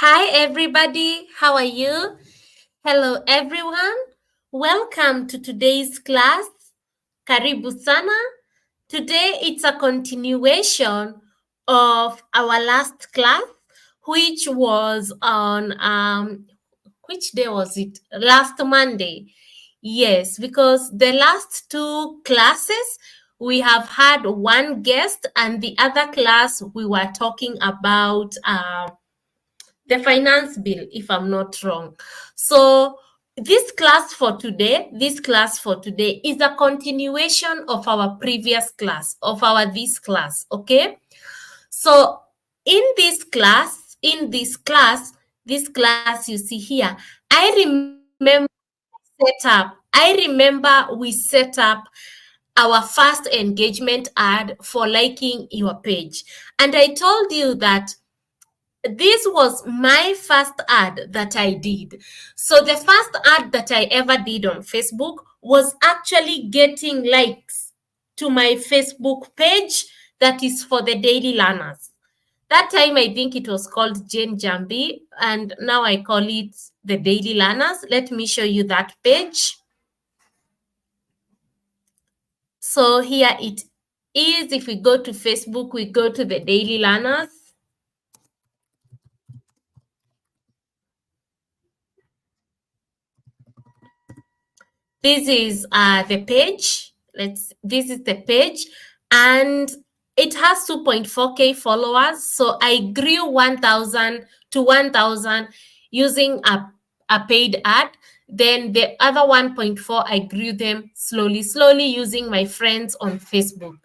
Hi, everybody. How are you? Hello, everyone. Welcome to today's class. Karibu sana. Today, it's a continuation of our last class, which was on, which day was it? Last Monday. Yes, because the last two classes, we have had one guest, and the other class, we were talking about the finance bill, if I'm not wrong. So this class for today is a continuation of our previous class, of our this class, okay? So in this class you see here, I remember we set up our first engagement ad for liking your page. And I told you that this was my first ad that I did. So the first ad that I ever did on Facebook was actually getting likes to my Facebook page that is for the daily learners. That time I think it was called Jane Jambi, and now I call it the daily learners. Let me show you that page. So here it is. If we go to Facebook, we go to the daily learners. This is the page. This is the page, and it has 2.4k followers. So I grew 1,000 to 1,000 using a paid ad. Then the other 1.4, I grew them slowly using my friends on Facebook.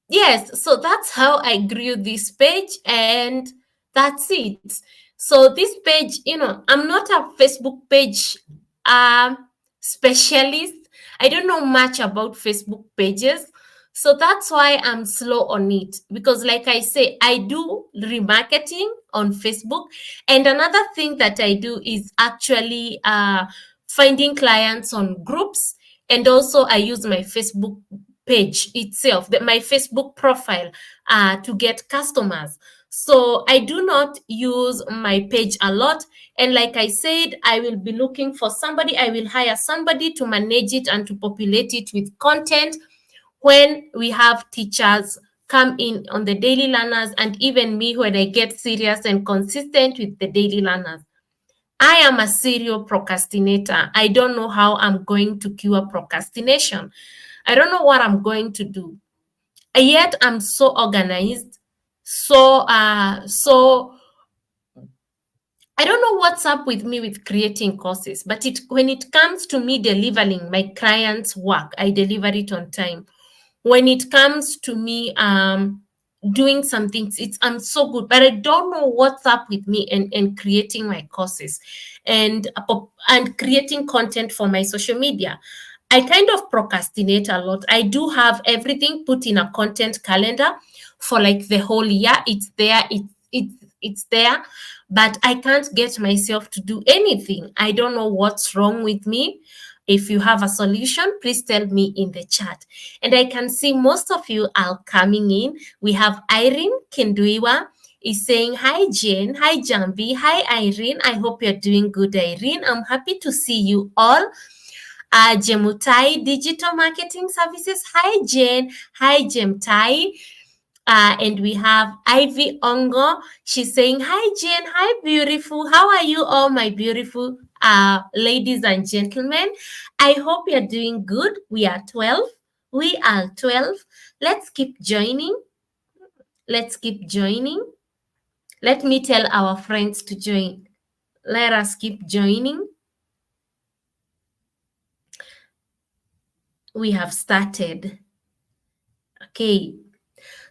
Yes, so that's how I grew this page, and that's it. So this page, I'm not a Facebook page specialist. I don't know much about Facebook pages. So that's why I'm slow on it, because like I say, I do remarketing on Facebook. And another thing that I do is actually finding clients on groups. And also I use my Facebook page itself, my Facebook profile, to get customers. So I do not use my page a lot. And like I said, I will be looking for somebody. I will hire somebody to manage it and to populate it with content when we have teachers come in on the daily learners, and even me when I get serious and consistent with the daily learners. I am a serial procrastinator. I don't know how I'm going to cure procrastination. I don't know what I'm going to do. Yet I'm so organized. So I don't know what's up with me with creating courses, but when it comes to me delivering my clients' work, I deliver it on time. When it comes to me doing some things, I'm so good, but I don't know what's up with me and creating my courses and creating content for my social media. I kind of procrastinate a lot. I do have everything put in a content calendar for like the whole year. It's there. It's there, but I can't get myself to do anything. I don't know what's wrong with me. If you have a solution, please tell me in the chat. And I can see most of you are coming in. We have Irene Kenduiwa is saying, hi, Jane. Hi, Jambi. Hi, Irene. I hope you're doing good, Irene. I'm happy to see you all. Jemutai Digital Marketing Services. Hi, Jane. Hi, Jemtai. And we have Ivy Ongo. She's saying, hi, Jane. Hi, beautiful. How are you all, my beautiful ladies and gentlemen? I hope you're doing good. We are 12. We are 12. Let's keep joining. Let's keep joining. Let me tell our friends to join. Let us keep joining. We have started. Okay.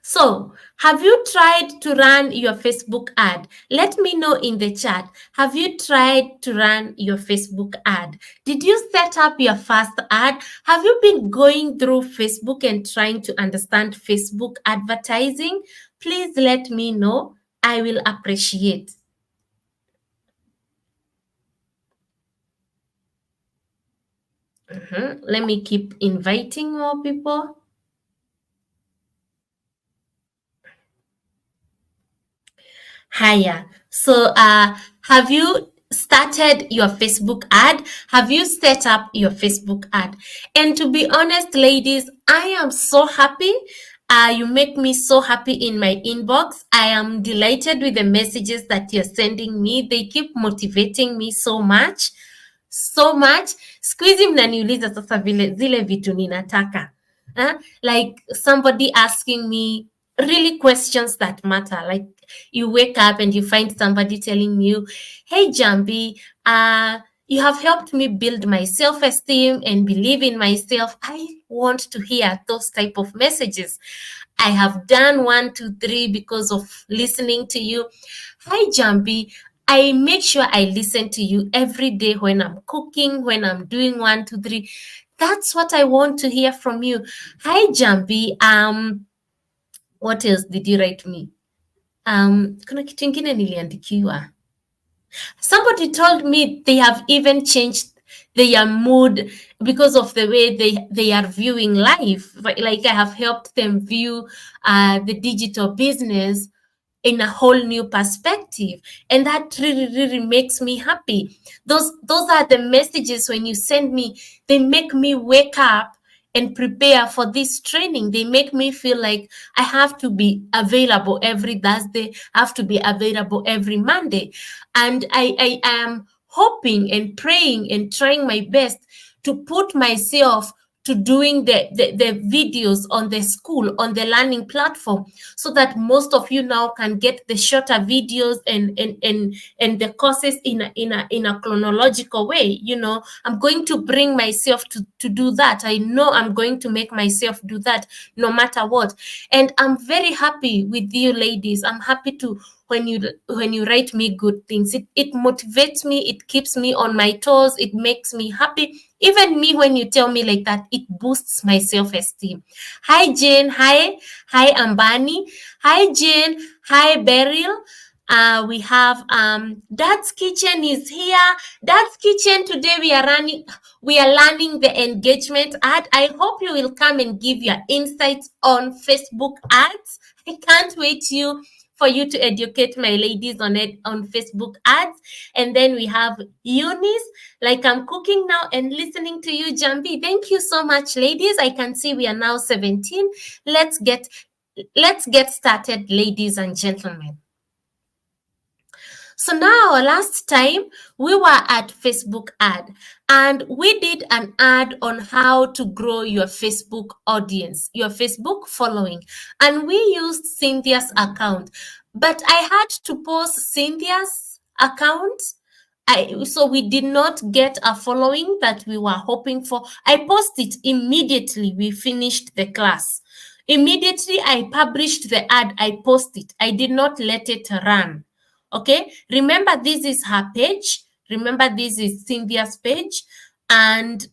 So, have you tried to run your Facebook ad? Let me know in the chat. Have you tried to run your Facebook ad? Did you set up your first ad? Have you been going through Facebook and trying to understand Facebook advertising? Please let me know. I will appreciate. Let me keep inviting more people. Higher. So, have you started your Facebook ad? Have you set up your Facebook ad? And to be honest, ladies, I am so happy. You make me so happy in my inbox. I am delighted with the messages that you're sending me. They keep motivating me so much, so much. Siku hizi mnaniuliza sasa zile vitu ninataka. Like somebody asking me really questions that matter. Like you wake up and you find somebody telling you, hey Jambi, you have helped me build my self-esteem and believe in myself. I want to hear those type of messages. I have done 1, 2, 3 because of listening to you. Hi Jambi, I make sure I listen to you every day when I'm cooking, when I'm doing 1, 2, 3. That's what I want to hear from you. Hi Jambi, what else did you write me? Kuna kitu ingine niliandikiwa. Somebody told me they have even changed their mood because of the way they are viewing life. Like I have helped them view the digital business in a whole new perspective, and that really makes me happy. Those are the messages when you send me, they make me wake up and prepare for this training. They make me feel like I have to be available every Thursday, I have to be available every Monday. And I am hoping and praying and trying my best to put myself to doing the videos on the school, on the learning platform, so that most of you now can get the shorter videos and the courses in a chronological way. You know, I'm going to bring myself to do that. I know I'm going to make myself do that no matter what. And I'm very happy with you ladies. I'm happy to when you write me good things. It motivates me, it keeps me on my toes, it makes me happy. Even me, when you tell me like that, it boosts my self-esteem. Hi Jane, hi Ambani, hi Jane, hi Beryl. We have Dad's Kitchen is here. Dad's Kitchen, today we are learning the engagement ad. I hope you will come and give your insights on Facebook ads. I can't wait for you to educate my ladies on it on Facebook ads. And then we have Eunice, like I'm cooking now and listening to you, Jambi. Thank you so much, ladies. I can see we are now 17. Let's get started, ladies and gentlemen. So now, last time we were at Facebook ad and we did an ad on how to grow your Facebook audience, your Facebook following, and we used Cynthia's account. But I had to post Cynthia's account. So we did not get a following that we were hoping for. I posted immediately we finished the class. Immediately I published the ad, I posted. I did not let it run. Okay, remember this is her page. Remember this is Cynthia's page, and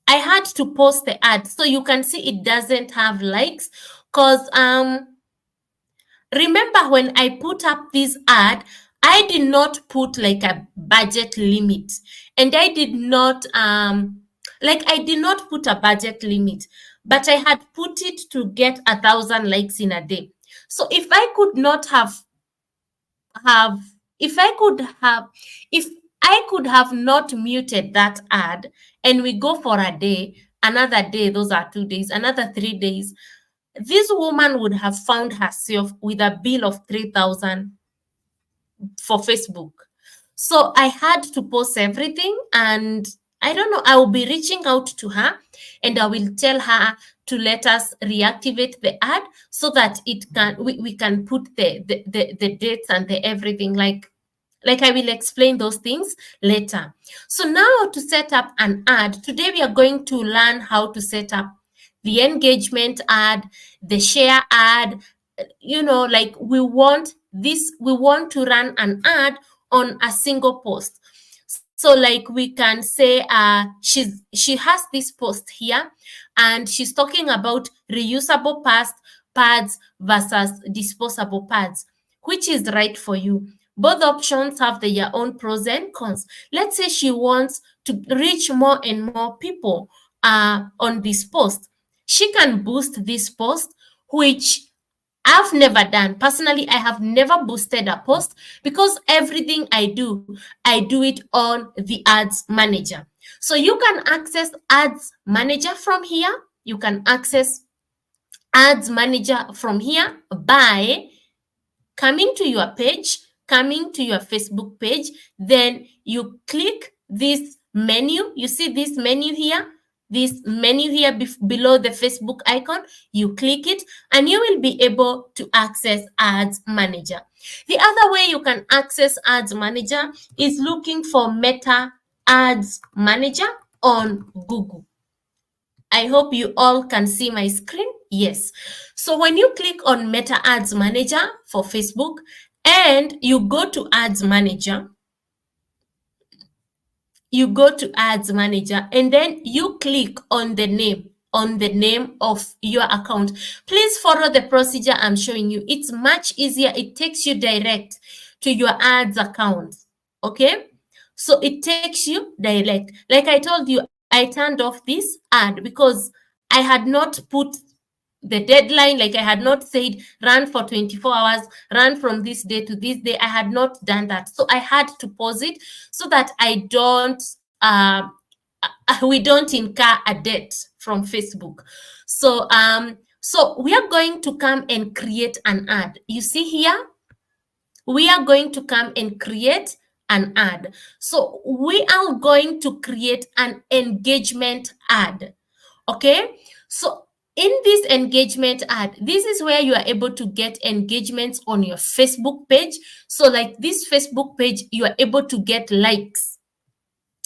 I had to post the ad. So you can see it doesn't have likes because remember when I put up this ad, I did not put like a budget limit, and I did not I did not put a budget limit, but I had put it to get 1,000 likes in a day. So if I could have not muted that ad and we go for a day, another day, those are 2 days, another 3 days, this woman would have found herself with a bill of 3,000 for Facebook. So I had to post everything, and I don't know, I will be reaching out to her and I will tell her to let us reactivate the ad so that we can put the dates and the everything, like I will explain those things later. So now, to set up an ad, today we are going to learn how to set up the engagement ad, the share ad. You know, like we want to run an ad on a single post. So like we can say she has this post here and she's talking about reusable pads versus disposable pads. Which is right for you? Both options have their own pros and cons. Let's say she wants to reach more and more people on this post. She can boost this post, which I've never done. Personally, I have never boosted a post because everything I do it on the Ads Manager. So you can access Ads Manager from here. You can access Ads Manager from here by coming to your page, coming to your Facebook page, then you click this menu. You see this menu here? This menu here below the Facebook icon, you click it and you will be able to access Ads Manager. The other way you can access Ads Manager is looking for Meta Ads Manager on Google. I hope you all can see my screen. Yes. So when you click on Meta Ads Manager for Facebook and you go to Ads Manager, and then you click on the name of your account. Please follow the procedure I'm showing you. It's much easier. It takes you direct to your ads account. Okay? So it takes you direct. Like I told you, I turned off this ad because I had not put the deadline, like I had not said run for 24 hours, run from this day to this day. I had not done that. So I had to pause it so that I don't we don't incur a debt from Facebook. So so we are going to come and create an ad. You see here, we are going to come and create an ad. So we are going to create an engagement ad. Okay, so in this engagement ad, this is where you are able to get engagements on your Facebook page. So like this Facebook page, you are able to get likes.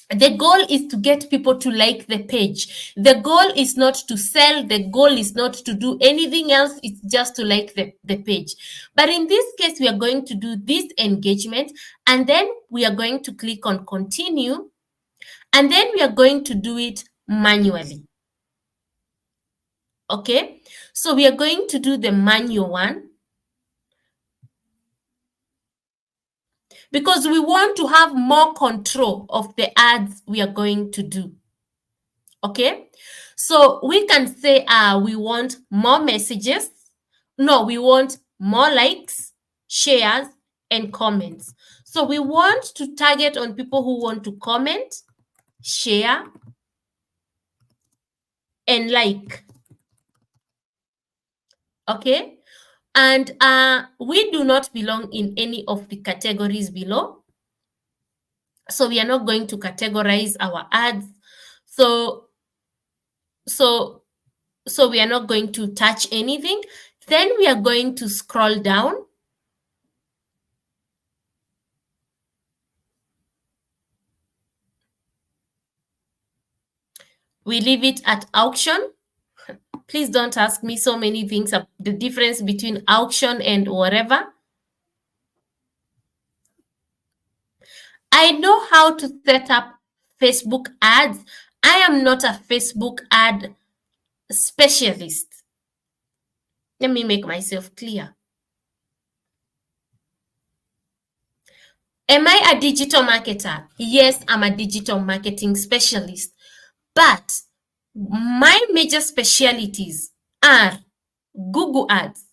The goal is to get people to like the page. The goal is not to sell. The goal is not to do anything else. It's just to like the page. But in this case, we are going to do this engagement and then we are going to click on continue and then we are going to do it manually. Okay, so we are going to do the manual one because we want to have more control of the ads we are going to do. Okay, so we can say we want more messages. No, we want more likes, shares, and comments. So we want to target on people who want to comment, share, and like. Okay, and we do not belong in any of the categories below. So we are not going to categorize our ads. So we are not going to touch anything. Then we are going to scroll down. We leave it at auction. Please don't ask me so many things, the difference between auction and whatever. I know how to set up Facebook ads. I am not a Facebook ad specialist. Let me make myself clear. Am I a digital marketer? Yes, I'm a digital marketing specialist. But my major specialties are Google Ads.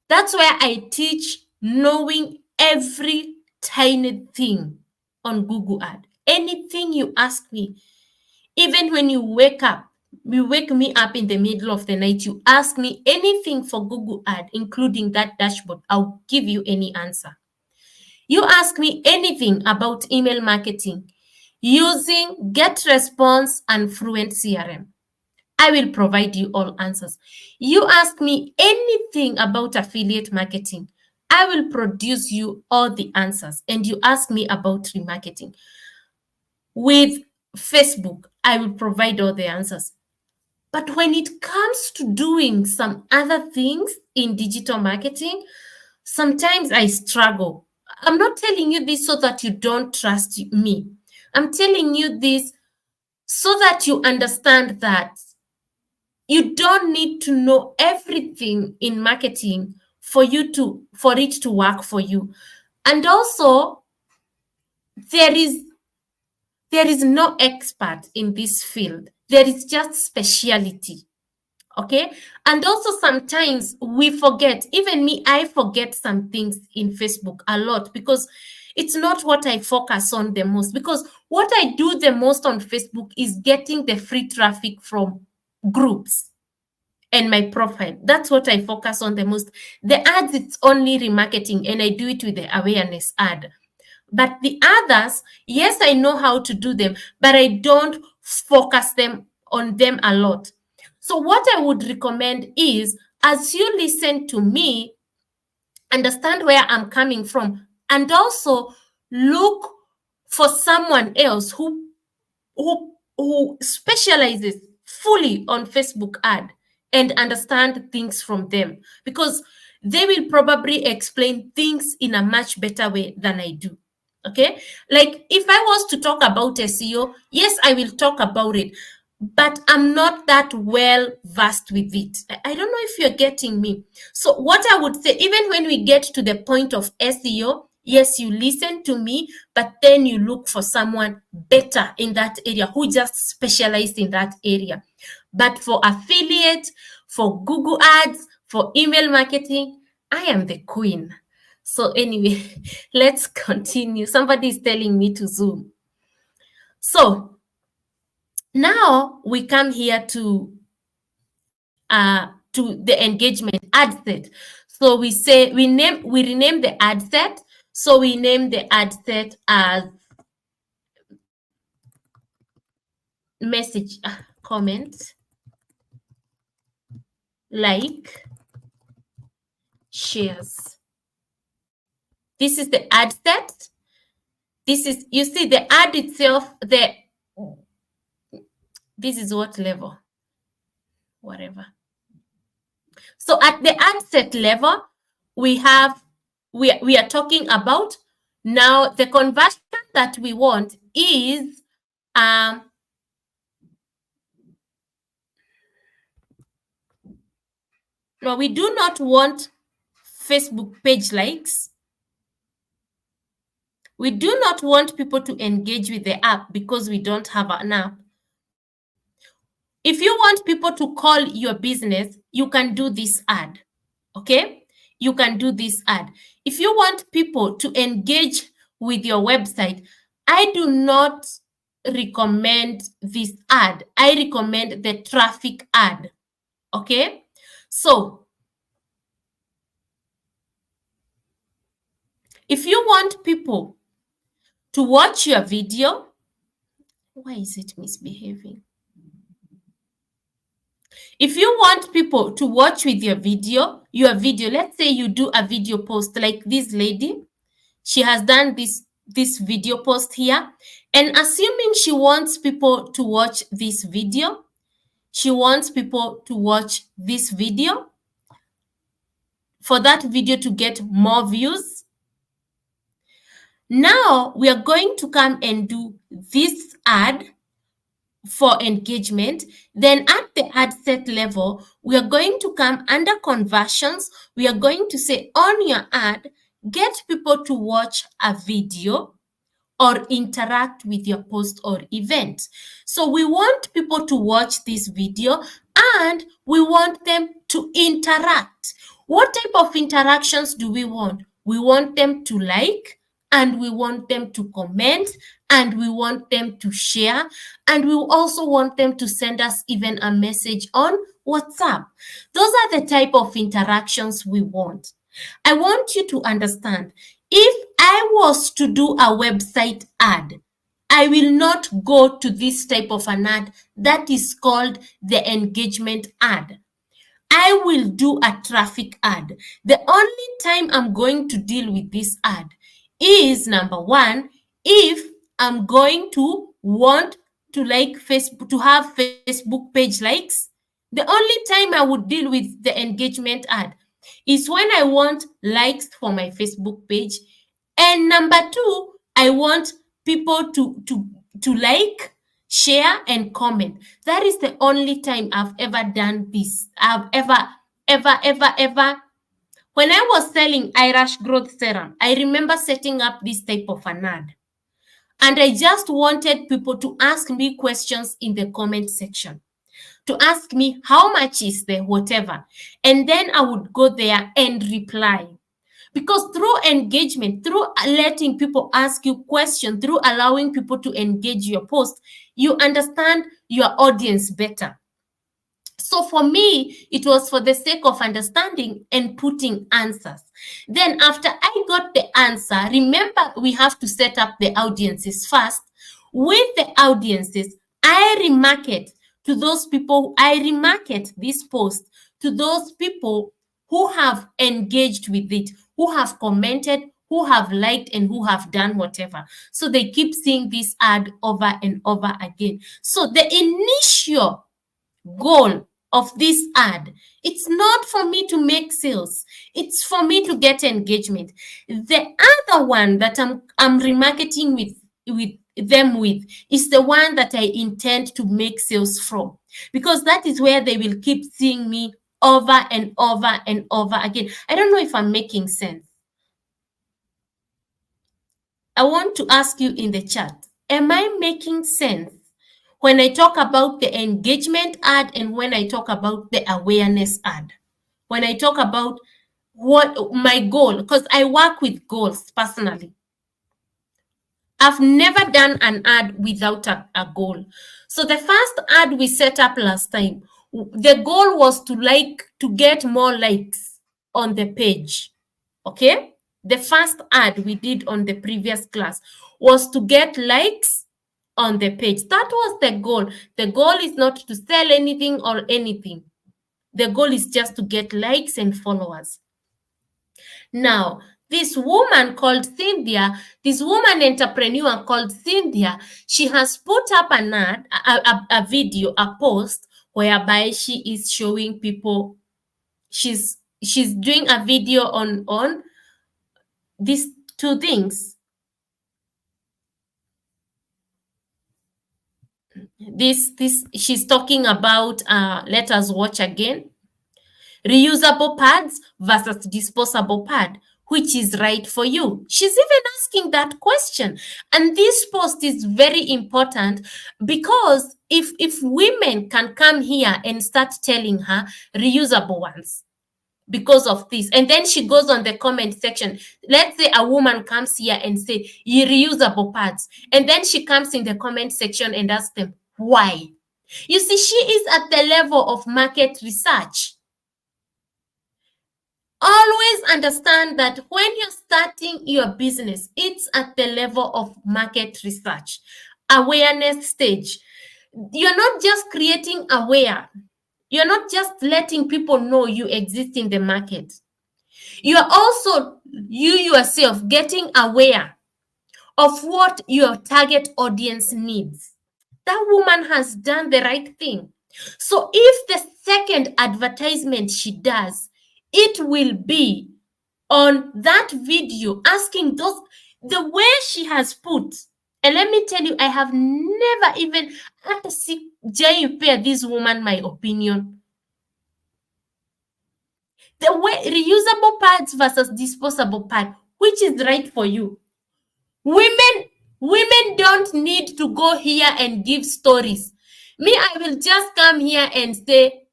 That's where I teach knowing every tiny thing on Google Ad. Anything you ask me, even when you wake me up in the middle of the night, you ask me anything for Google Ad, including that dashboard, I'll give you any answer. You ask me anything about email marketing using GetResponse and Fluent CRM. I will provide you all answers. You ask me anything about affiliate marketing. I will produce you all the answers. And you ask me about remarketing. With Facebook, I will provide all the answers. But when it comes to doing some other things in digital marketing, sometimes I struggle. I'm not telling you this so that you don't trust me. I'm telling you this so that you understand that you don't need to know everything in marketing for it to work for you. And also, there is no expert in this field. There is just speciality. Okay. And also sometimes we forget, even me, I forget some things in Facebook a lot because it's not what I focus on the most. Because what I do the most on Facebook is getting the free traffic from groups and my profile. That's what I focus on the most. The ads, it's only remarketing, and I do it with the awareness ad. But the others, yes, I know how to do them, but I don't focus on them a lot. So what I would recommend is, as you listen to me, understand where I'm coming from, and also look for someone else who specializes fully on Facebook ad and understand things from them, because they will probably explain things in a much better way than I do. Okay, like if I was to talk about SEO, yes, I will talk about it, but I'm not that well versed with it. I don't know if you're getting me. So what I would say, even when we get to the point of SEO, yes, you listen to me, but then you look for someone better in that area who just specialized in that area. But for affiliate, for Google ads, for email marketing, I am the queen. So anyway, let's continue. Somebody is telling me to zoom. So now we come here to the engagement ad set. So we say we rename the ad set. So we name the ad set as message, comment, like, shares. This is the ad set. This is, you see the ad itself, this is what level, whatever. So at the ad set level, we are talking about now the conversion that we want is no, we do not want Facebook page likes. We do not want people to engage with the app because we don't have an app. If you want people to call your business, you can do this ad. Okay? You can do this ad. If you want people to engage with your website, I do not recommend this ad. I recommend the traffic ad. Okay? So, if you want people to watch your video, why is it misbehaving? If you want people to watch with your video, let's say you do a video post like this lady, she has done this video post here, and assuming she wants people to watch this video, she wants people to watch this video for that video to get more views. Now we are going to come and do this ad for engagement. Then at the ad set level, we are going to come under conversions. We are going to say on your ad, get people to watch a video or interact with your post or event. So we want people to watch this video and we want them to interact. What type of interactions do we want? We want them to like, and we want them to comment, and we want them to share, and we also want them to send us even a message on WhatsApp. Those are the type of interactions we want. I want you to understand, if I was to do a website ad, I will not go to this type of an ad that is called the engagement ad. I will do a traffic ad. The only time I'm going to deal with this ad is, number one, if I'm going to want to like Facebook, to have Facebook page likes. The only time I would deal with the engagement ad is when I want likes for my Facebook page. And number two, I want people to like, share, and comment. That is the only time I've ever done this. I've ever. When I was selling Irish Growth Serum, I remember setting up this type of an ad. And I just wanted people to ask me questions in the comment section. to ask me how much is the whatever. And then I would go there and reply. Because through engagement, through letting people ask you questions, through allowing people to engage your post, you understand your audience better. So for me, it was for the sake of understanding and putting answers. Then after I got the answer, remember we have to set up the audiences first. With the audiences, I remarket to those people, I remarket this post to those people who have engaged with it, who have commented, who have liked, and who have done whatever. So they keep seeing this ad over and over again. So the initial goal of this ad, it's not for me to make sales, it's for me to get engagement. The other one that I'm remarketing with them with is the one that I intend to make sales from, because that is where they will keep seeing me over and over and over again. I don't know if I'm making sense. I want to ask you in the chat, am I making sense when I talk about the engagement ad and when I talk about the awareness ad? When I talk about what my goal, because I work with goals personally. I've never done an ad without a goal. So the first ad we set up last time, the goal was to get more likes on the page. Okay? The first ad we did on the previous class was to get likes on the page. That was the goal. The goal is not to sell anything or anything. The goal is just to get likes and followers. Now, this woman called Cynthia, this woman entrepreneur called Cynthia, she has put up an ad, a video, a post whereby she is showing people, she's doing a video on these two things. This she's talking about, let us watch again. Reusable pads versus disposable pad, which is right for you? She's even asking that question. And this post is very important because if women can come here and start telling her reusable ones because of this, and then she goes on the comment section, let's say a woman comes here and say reusable pads, and then she comes in the comment section and asks them why. You see, she is at the level of market research. Always understand that when you're starting your business, it's at the level of market research, awareness stage. You're not just creating aware. You're not just letting people know you exist in the market. You're also, you yourself, getting aware of what your target audience needs. That woman has done the right thing. So if the second advertisement she does, it will be on that video asking those, the way she has put. And let me tell you, I have never even had to see pay this woman my opinion. The way reusable pads versus disposable pad, which is right for you? Women don't need to go here and give stories. Me, I will just come here and say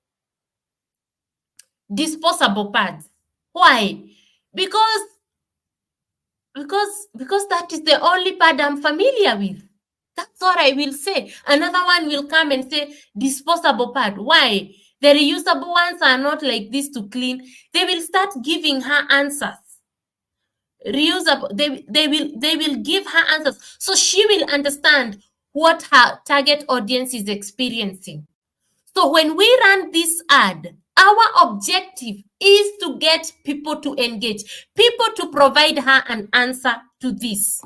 disposable pads. Why? Because that is the only pad I'm familiar with. That's what I will say. Another one will come and say disposable pad. Why? The reusable ones are not like this to clean. They will start giving her answers. Reusable, they will give her answers. So she will understand what her target audience is experiencing. So when we run this ad, our objective is to get people to engage, people to provide her an answer to this.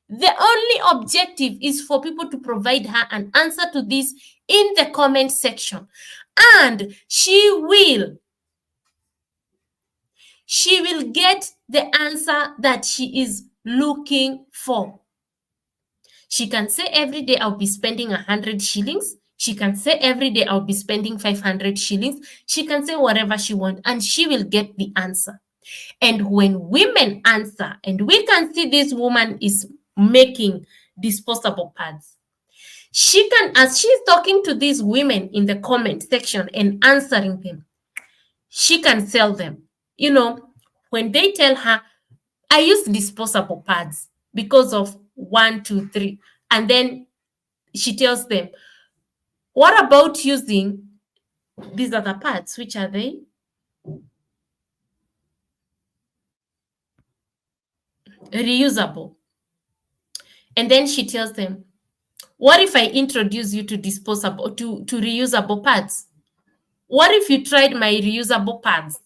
The only objective is for people to provide her an answer to this in the comment section. And she will get the answer that she is looking for. She can say every day I'll be spending 100 shillings. She can say every day I'll be spending 500 shillings. She can say whatever she wants and she will get the answer. And when women answer, and we can see this woman is making disposable pads, She can, as she's talking to these women in the comment section and answering them, she can sell them. You know, when they tell her, I use disposable pads because of 1, 2, 3, and then she tells them, what about using these other pads? Which are they? Reusable. And then she tells them, what if I introduce you to disposable, to reusable pads? What if you tried my reusable pads?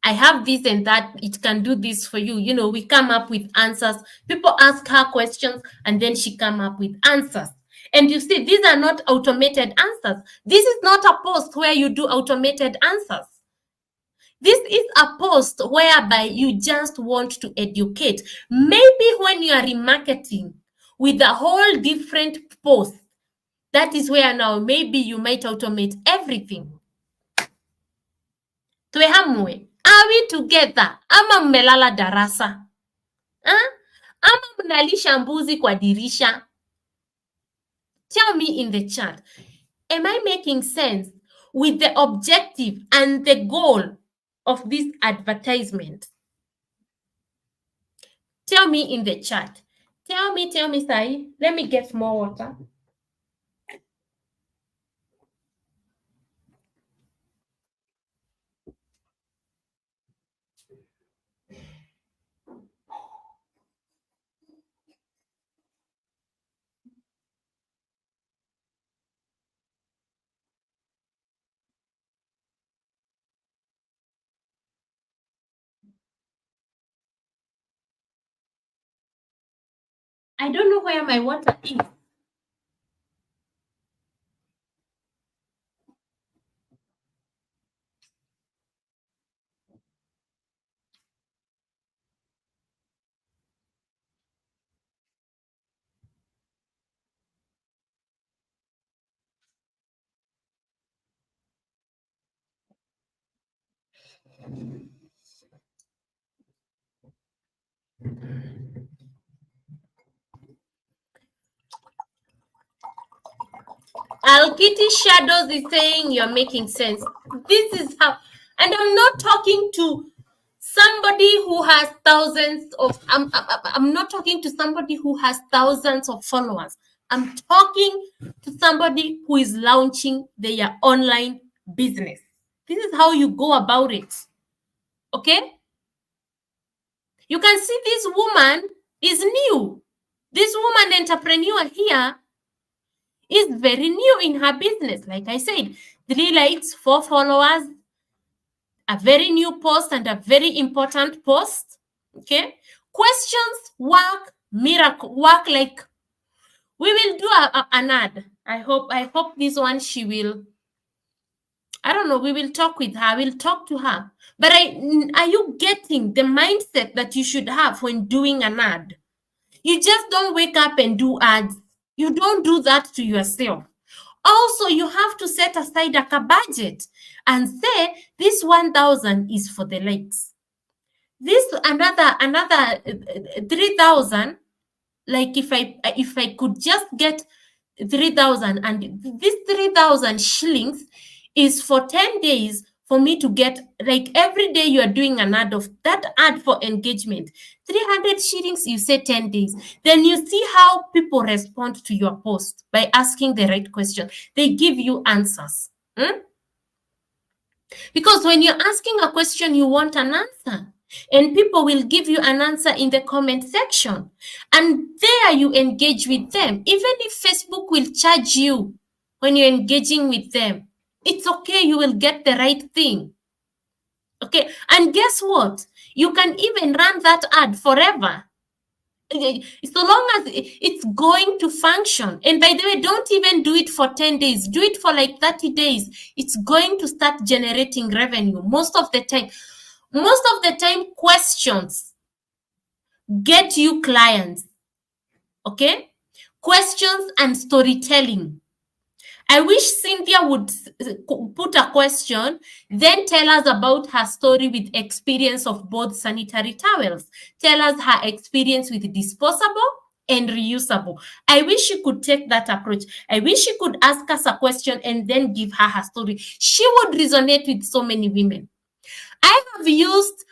I have this and that, it can do this for you. You know, we come up with answers. People ask her questions and then she come up with answers. And you see, these are not automated answers. This is not a post where you do automated answers. This is a post whereby you just want to educate. Maybe when you are remarketing with a whole different post, that is where now maybe you might automate everything. Twehamwe, are we together? Ama mmelala darasa? Ama mnalisha mbuzi kwa dirisha? Tell me in the chat. Am I making sense with the objective and the goal of this advertisement? Tell me in the chat. Tell me, Sai. Let me get more water. I don't know where my water is. Alkiti Shadows is saying you're making sense. This is how, and I'm not talking to somebody who has thousands of, I'm not talking to somebody who has thousands of followers. I'm talking to somebody who is launching their online business. This is how you go about it. Okay? You can see this woman is new. This woman entrepreneur here is very new in her business. Like I said, 3 likes, 4 followers, a very new post and a very important post. Okay. Questions work, miracle work. Like we will do an ad. I hope this one she will. I don't know. We will talk with her. We'll talk to her. But are you getting the mindset that you should have when doing an ad? You just don't wake up and do ads. You don't do that to yourself. Also, you have to set aside a budget and say this 1,000 is for the likes. This another 3,000. Like if I could just get 3,000, and this 3,000 shillings is for 10 days for me to get, like every day you are doing an ad of that ad for engagement, 300 shillings, you say 10 days. Then you see how people respond to your post by asking the right question. They give you answers. Because when you're asking a question, you want an answer. And people will give you an answer in the comment section. And there you engage with them. Even if Facebook will charge you when you're engaging with them, it's okay. You will get the right thing. Okay. And guess what? You can even run that ad forever. So long as it's going to function. And by the way, don't even do it for 10 days. Do it for like 30 days. It's going to start generating revenue most of the time. Most of the time, questions get you clients. Okay? Questions and storytelling. I wish Cynthia would put a question, then tell us about her story with experience of both sanitary towels. Tell us her experience with disposable and reusable. I wish she could take that approach. I wish she could ask us a question and then give her her story. She would resonate with so many women. I have used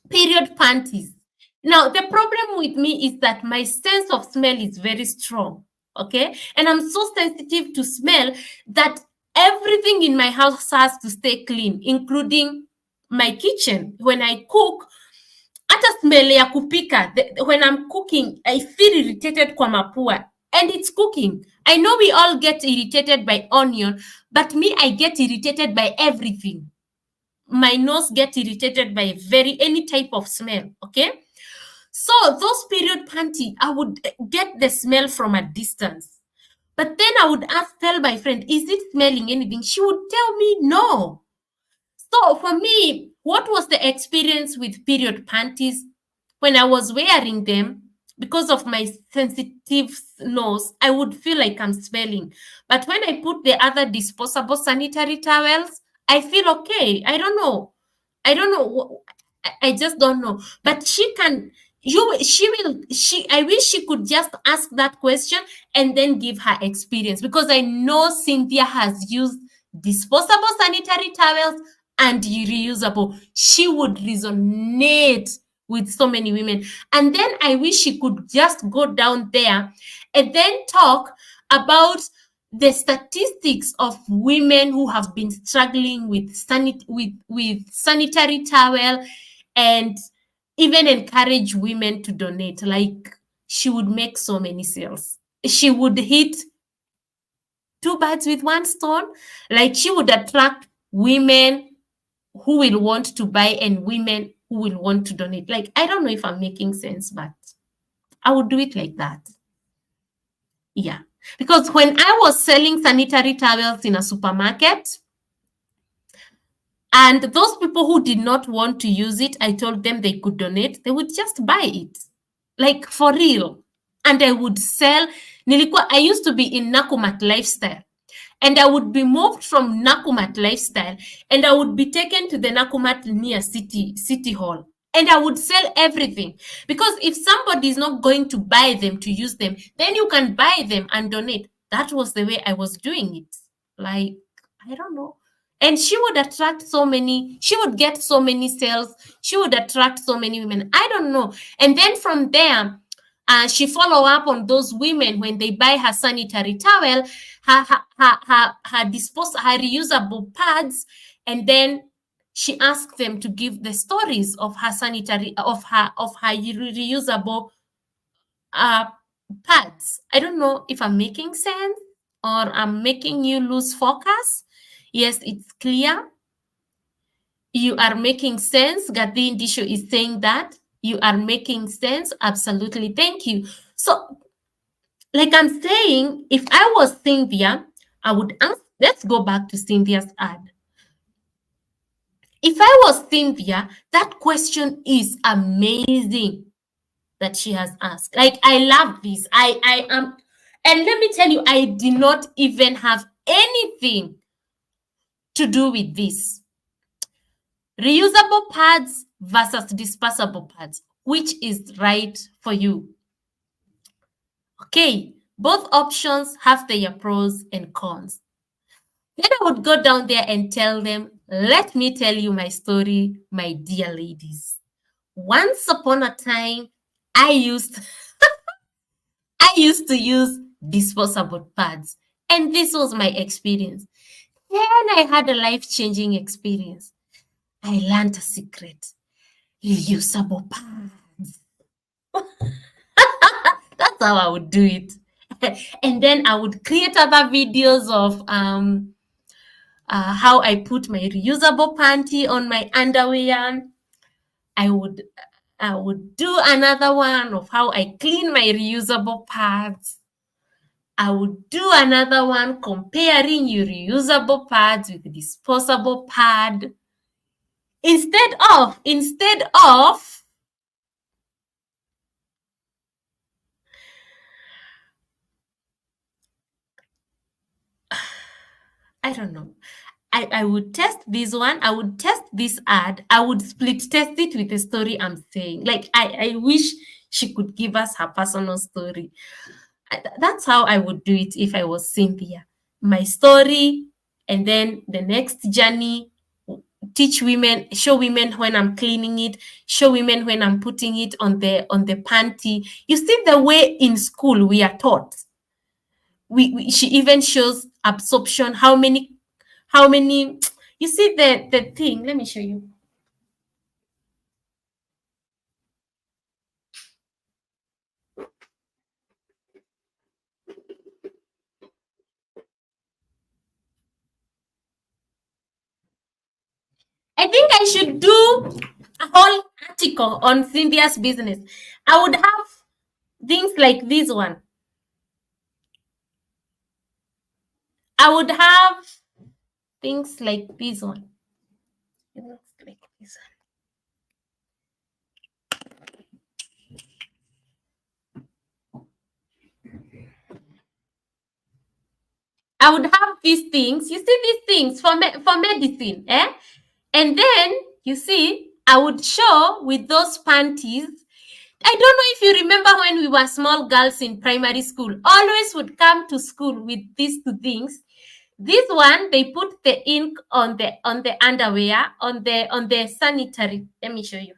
period panties. Now, the problem with me is that my sense of smell is very strong, okay? And I'm so sensitive to smell that everything in my house has to stay clean, including my kitchen. When I cook, hata smell ya kupika, when I'm cooking, I feel irritated kwa mapua, and it's cooking. I know we all get irritated by onion, but me, I get irritated by everything. My nose get irritated by any type of smell, okay? So those period panty, I would get the smell from a distance. But then I would tell my friend, is it smelling anything? She would tell me no. So for me, what was the experience with period panties? When I was wearing them, because of my sensitive nose, I would feel like I'm smelling. But when I put the other disposable sanitary towels, I feel okay. I don't know. I just don't know. But I wish she could just ask that question and then give her experience, because I know Cynthia has used disposable sanitary towels and reusable. She would resonate with so many women. And then I wish she could just go down there and then talk about the statistics of women who have been struggling with sanitary towel, and even encourage women to donate. Like, she would make so many sales. She would hit two birds with one stone. Like, she would attract women who will want to buy and women who will want to donate. Like, I don't know if I'm making sense, but I would do it like that. Yeah. Because when I was selling sanitary towels in a supermarket, and those people who did not want to use it, I told them they could donate, they would just buy it. Like, for real. And I would sell. I used to be in Nakumat Lifestyle. And I would be moved from Nakumat Lifestyle, and I would be taken to the Nakumat near City Hall. And I would sell everything. Because if somebody is not going to buy them to use them, then you can buy them and donate. That was the way I was doing it. Like, I don't know. And she would she would get so many sales. She would attract so many women. I don't know. And then from there, she follow up on those women when they buy her sanitary towel, her reusable pads, and then she asked them to give the stories of her reusable pads. I don't know if I'm making sense or I'm making you lose focus. Yes, it's clear. You are making sense. Gadi Ndisho is saying that. You are making sense. Absolutely. Thank you. So, like I'm saying, if I was Cynthia, I would ask, let's go back to Cynthia's ad. If I was Cynthia, that question is amazing that she has asked. Like, I love this. I am, and let me tell you, I did not even have anything to do with this. Reusable pads versus disposable pads. Which is right for you? Okay, both options have their pros and cons. Then I would go down there and tell them, let me tell you my story, my dear ladies. Once upon a time, I used to use disposable pads, and this was my experience. Then I had a life-changing experience. I learned a secret. Reusable pads. That's how I would do it. And then I would create other videos of how I put my reusable panty on my underwear. I would do another one of how I clean my reusable pads. I would do another one comparing your reusable pads with disposable pad. Instead of I don't know. I would test this one. I would test this ad. I would split test it with the story I'm saying. Like, I wish she could give us her personal story. That's how I would do it if I was Cynthia. My story, and then the next journey, teach women, show women when I'm cleaning it, show women when I'm putting it on the panty. You see the way in school we are taught. She even shows absorption, how many you see the thing. Let me show you. I think I should do a whole article on Cynthia's business. I would have things like this one. I would have things like this one. It looks like this one. I would have these things. You see these things for medicine, eh? And then you see, I would show with those panties. I don't know if you remember when we were small girls in primary school. Always would come to school with these two things. This one, they put the ink on the underwear, on the sanitary. Let me show you.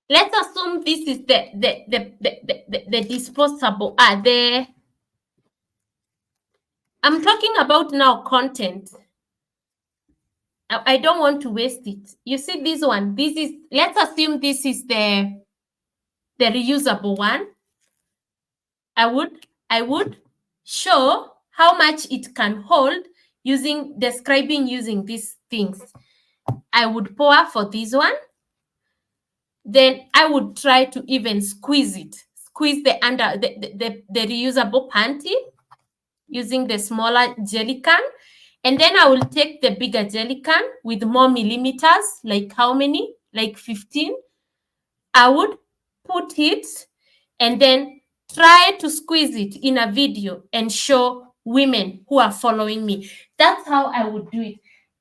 Let's assume this is the disposable. I'm talking about now content. I don't want to waste it. You see this one. This is, let's assume this is the reusable one. I would show how much it can hold describing using these things. I would pour for this one. Then I would try to even squeeze the reusable panty using the smaller jelly can. And then I will take the bigger jelly can with more millimeters, like how many? Like 15. I would put it and then try to squeeze it in a video and show women who are following me. That's how I would do it.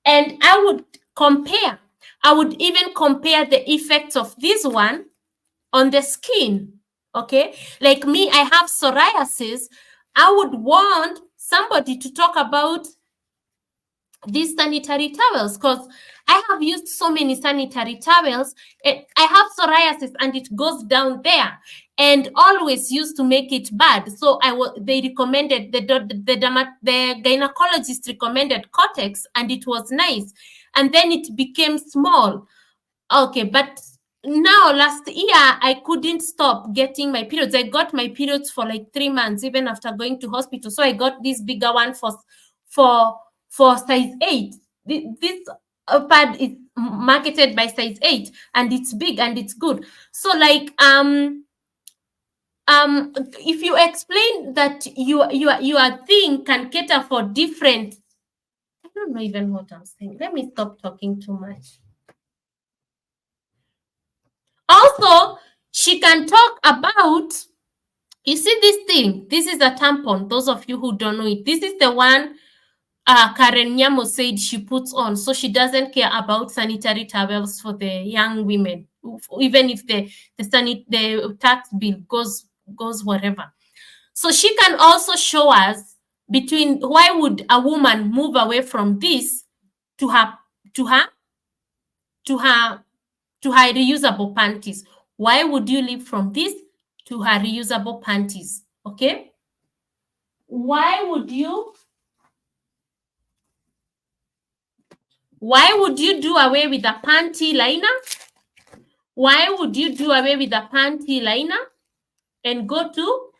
And I would compare. I would even compare the effects of this one on the skin. Okay, like me, I have psoriasis. I would want somebody to talk about these sanitary towels because I have used so many sanitary towels. I have psoriasis and it goes down there, and always used to make it bad. So they recommended the gynecologist recommended Cortex, and it was nice, and then it became small. Okay, but now last year I couldn't stop getting my periods. I got my periods for like 3 months, even after going to hospital. So I got this bigger one for size 8. This pad is marketed by size 8, and it's big and it's good. So like if you explain that your thing can cater for different, I don't know even what I'm saying. Let me stop talking too much. Also, she can talk about, you see this thing, this is a tampon. Those of you who don't know it, this is the one Karen Nyamo said she puts on, so she doesn't care about sanitary towels for the young women, even if the tax bill goes whatever. So she can also show us between why would a woman move away from this to her reusable panties. Why would you leave from this to her reusable panties? Okay. Why would you do away with the panty liner? Why would you do away with the panty liner and go to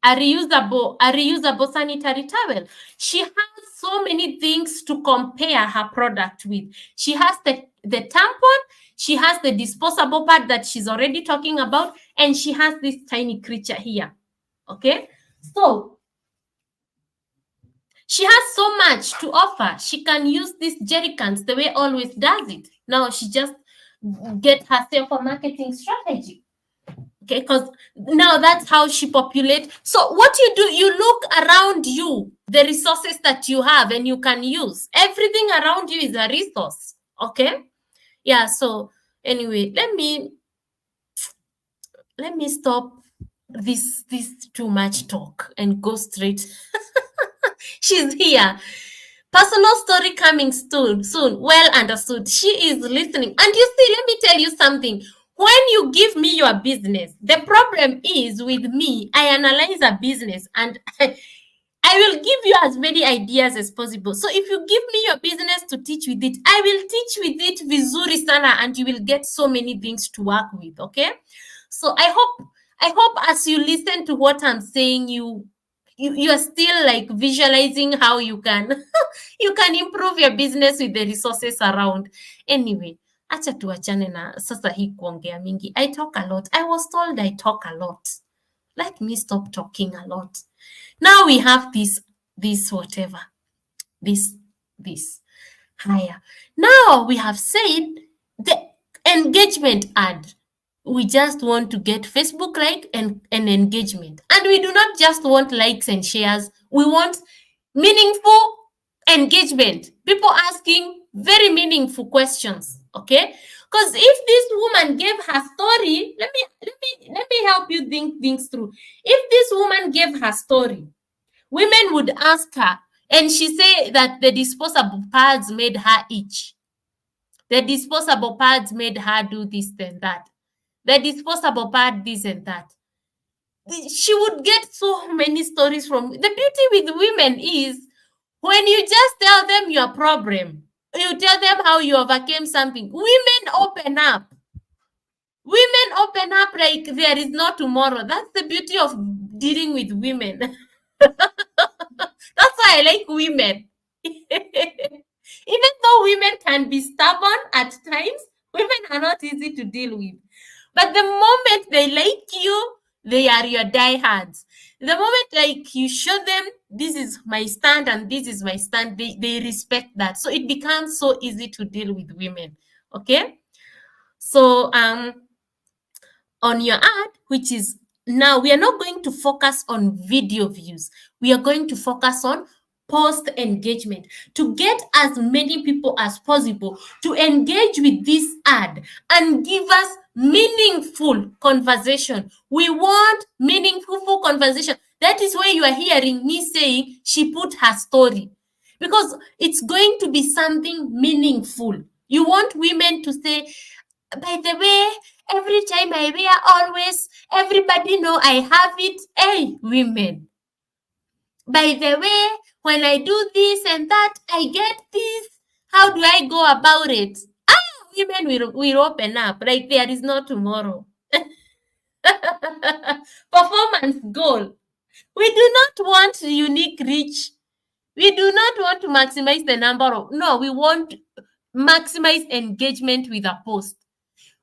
a reusable sanitary towel. She has so many things to compare her product with. She has the tampon, she has the disposable pad that she's already talking about, and she has this tiny creature here. Okay, so she has so much to offer. She can use these jerry cans the way always does it. Now she just get herself a marketing strategy. Okay, because now that's how she populates. So what you do, you look around you, the resources that you have and you can use. Everything around you is a resource. Okay, yeah. So anyway, let me stop this too much talk and go straight. She's here. Personal story coming soon. Well understood. She is listening. And you see, let me tell you something. When you give me your business, the problem is with me, I analyze a business and I will give you as many ideas as possible. So if you give me your business to teach with it, I will teach with it vizuri sana, and you will get so many things to work with. Okay. So I hope as you listen to what I'm saying, you are still like visualizing how you can you can improve your business with the resources around. Anyway, acha tuachane na sasa hii kuongea mingi. I talk a lot. I was told I talk a lot. Let me stop talking a lot. Now we have this whatever. This higher. Now we have said the engagement ad. We just want to get Facebook like and engagement. And we do not just want likes and shares. We want meaningful engagement. People asking very meaningful questions. Okay? Because if this woman gave her story, let me help you think things through. If this woman gave her story, women would ask her, and she said that the disposable pads made her itch. The disposable pads made her do this and that. The disposable pad, this and that. She would get so many stories from. The beauty with women is when you just tell them your problem, you tell them how you overcame something, women open up. Women open up like there is no tomorrow. That's the beauty of dealing with women. That's why I like women. Even though women can be stubborn at times, women are not easy to deal with. But the moment they like you, they are your diehards. The moment like you show them this is my stand and this is my stand, they respect that. So it becomes so easy to deal with women. Okay. So on your ad, which is now we are not going to focus on video views. We are going to focus on post engagement to get as many people as possible to engage with this ad and give us meaningful conversation. We want meaningful conversation. That is why you are hearing me saying she put her story, because it's going to be something meaningful. You want women to say, by the way, every time I wear always, everybody know I have it. Hey, women. By the way, when I do this and that, I get this. How do I go about it? Women will open up like there is no tomorrow. Performance goal. We do not want unique reach. We do not want to maximize the number of, no, we want maximize engagement with a post.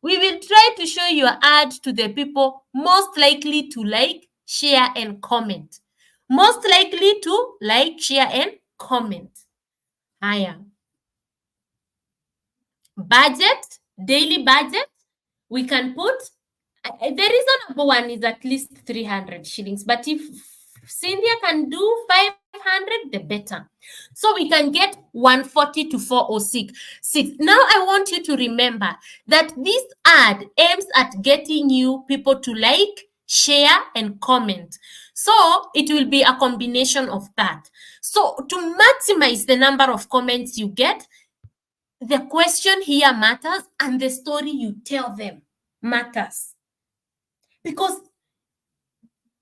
We will try to show your ad to the people most likely to like, share, and comment. Most likely to like, share, and comment. Higher. Budget, daily budget, we can put, the reasonable one is at least 300 shillings. But if Cynthia can do 500, the better. So we can get 140 to 406. Now I want you to remember that this ad aims at getting you people to like, share, and comment. So it will be a combination of that. So to maximize the number of comments you get, the question here matters and the story you tell them matters. Because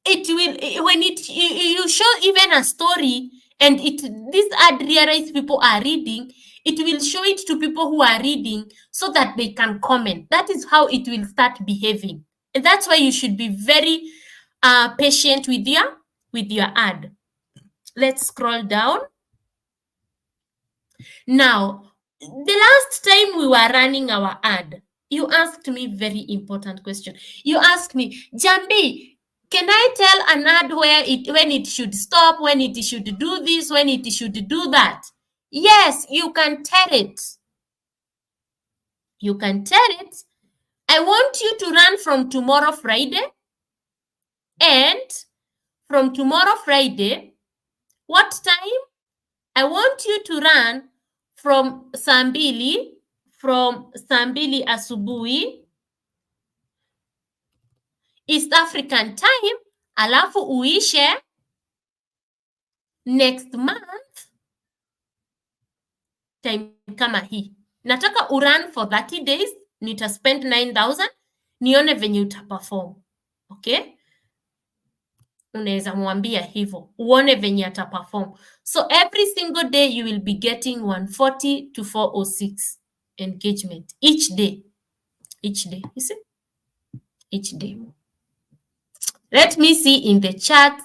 it will, when you show even a story and this ad realize people are reading, it will show it to people who are reading so that they can comment. That is how it will start behaving. And that's why you should be very patient with your with your ad. Let's scroll down. Now, the last time we were running our ad, you asked me very important question. You asked me, Jambi, can I tell an ad when it should stop, when it should do this, when it should do that? Yes, you can tell it. You can tell it. I want you to run from tomorrow, Friday. And from tomorrow, Friday, what time? I want you to run from Sambili asubuhi East African time, alafu uishe next month time kama hii. Nataka urun for 30 days, nita spend 9,000, nione venye utaperform. Okay? Unaweza mwambia hivyo, uone venye ataperform. So every single day you will be getting 140 to 406 engagement each day. Each day, you see? Each day. Let me see in the chat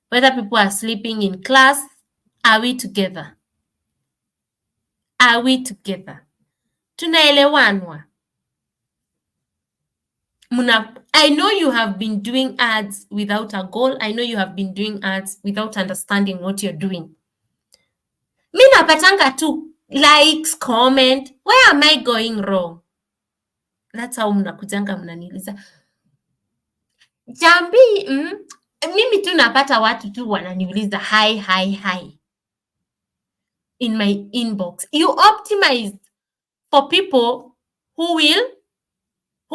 whether people are sleeping in class. Are we together? Are we together? Tunaelewanwa? I know you have been doing ads without a goal. I know you have been doing ads without understanding what you're doing. Mi napatanga tu likes, comment. Where am I going wrong? That's how mnakujanga mnaniuliza. Jambi, mimi tu napata watu tu wananiuliza hi in my inbox. You optimized for people who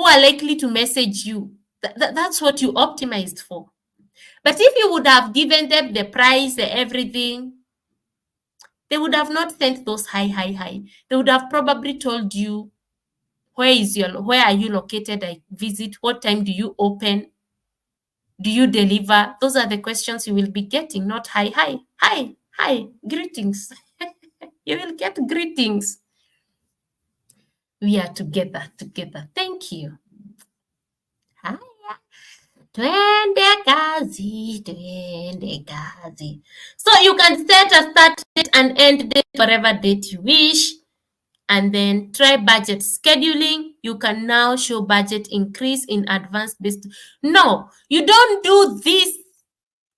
are likely to message you. That's what you optimized for. But if you would have given them the price, everything, they would have not sent those hi. They would have probably told you, where are you located? I visit. What time do you open? Do you deliver? Those are the questions you will be getting, not hi, greetings. You will get greetings. We are together. Thank you. Haya. Twende kazi. So you can set a start date and end date, whatever date you wish. And then try budget scheduling. You can now show budget increase in advance based. No, you don't do this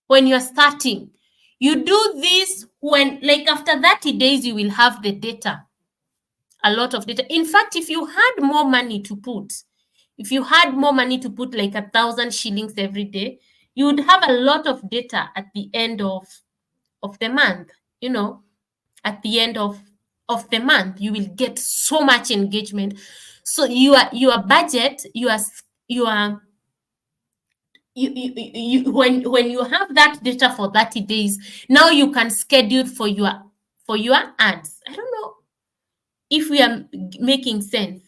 when you're starting. You do this when, like, after 30 days, you will have the data. A lot of data. In fact, if you had more money to put, like 1,000 shillings every day, you would have a lot of data at the end of the month. You know, at the end of the month, you will get so much engagement. So your budget, when you have that data for 30 days, now you can schedule for your ads. I don't know if we are making sense.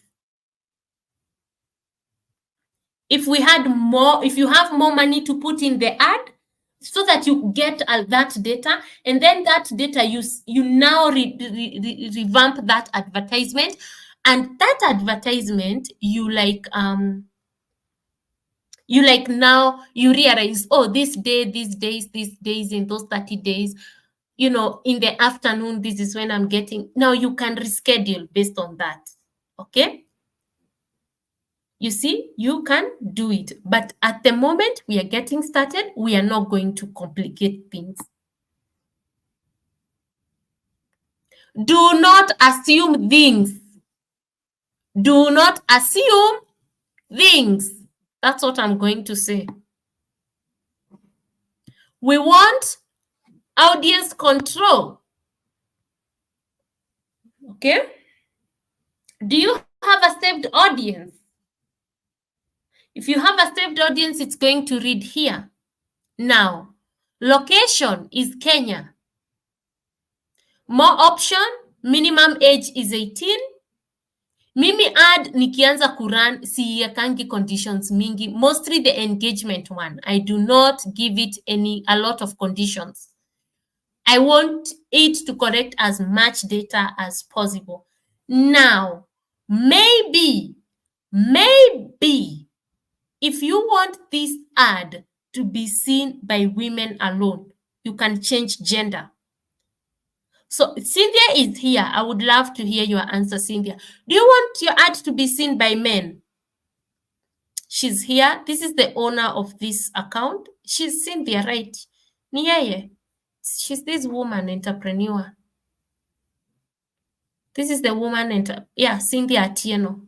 If you have more money to put in the ad, so that you get that data, and then that data you now revamp that advertisement, and that advertisement now you realize, oh, these days in those 30 days, you know, in the afternoon, this is when I'm getting. Now you can reschedule based on that. Okay? You see, you can do it. But at the moment we are getting started, we are not going to complicate things. Do not assume things. Do not assume things. That's what I'm going to say. We want audience control. Okay? Do you have a saved audience? If you have a saved audience, it's going to read here. Now, location is Kenya. More option, minimum age is 18. Mimi ad nikianza kuran siyakangi conditions mingi, mostly the engagement one. I do not give it a lot of conditions. I want it to collect as much data as possible. Now, maybe, if you want this ad to be seen by women alone. You can change gender. So Cynthia is here. I would love to hear your answer, Cynthia. Do you want your ad to be seen by men? She's here. This is the owner of this account. She's Cynthia, right? Ni yeye. She's this woman entrepreneur. This is the woman, Cynthia Atieno.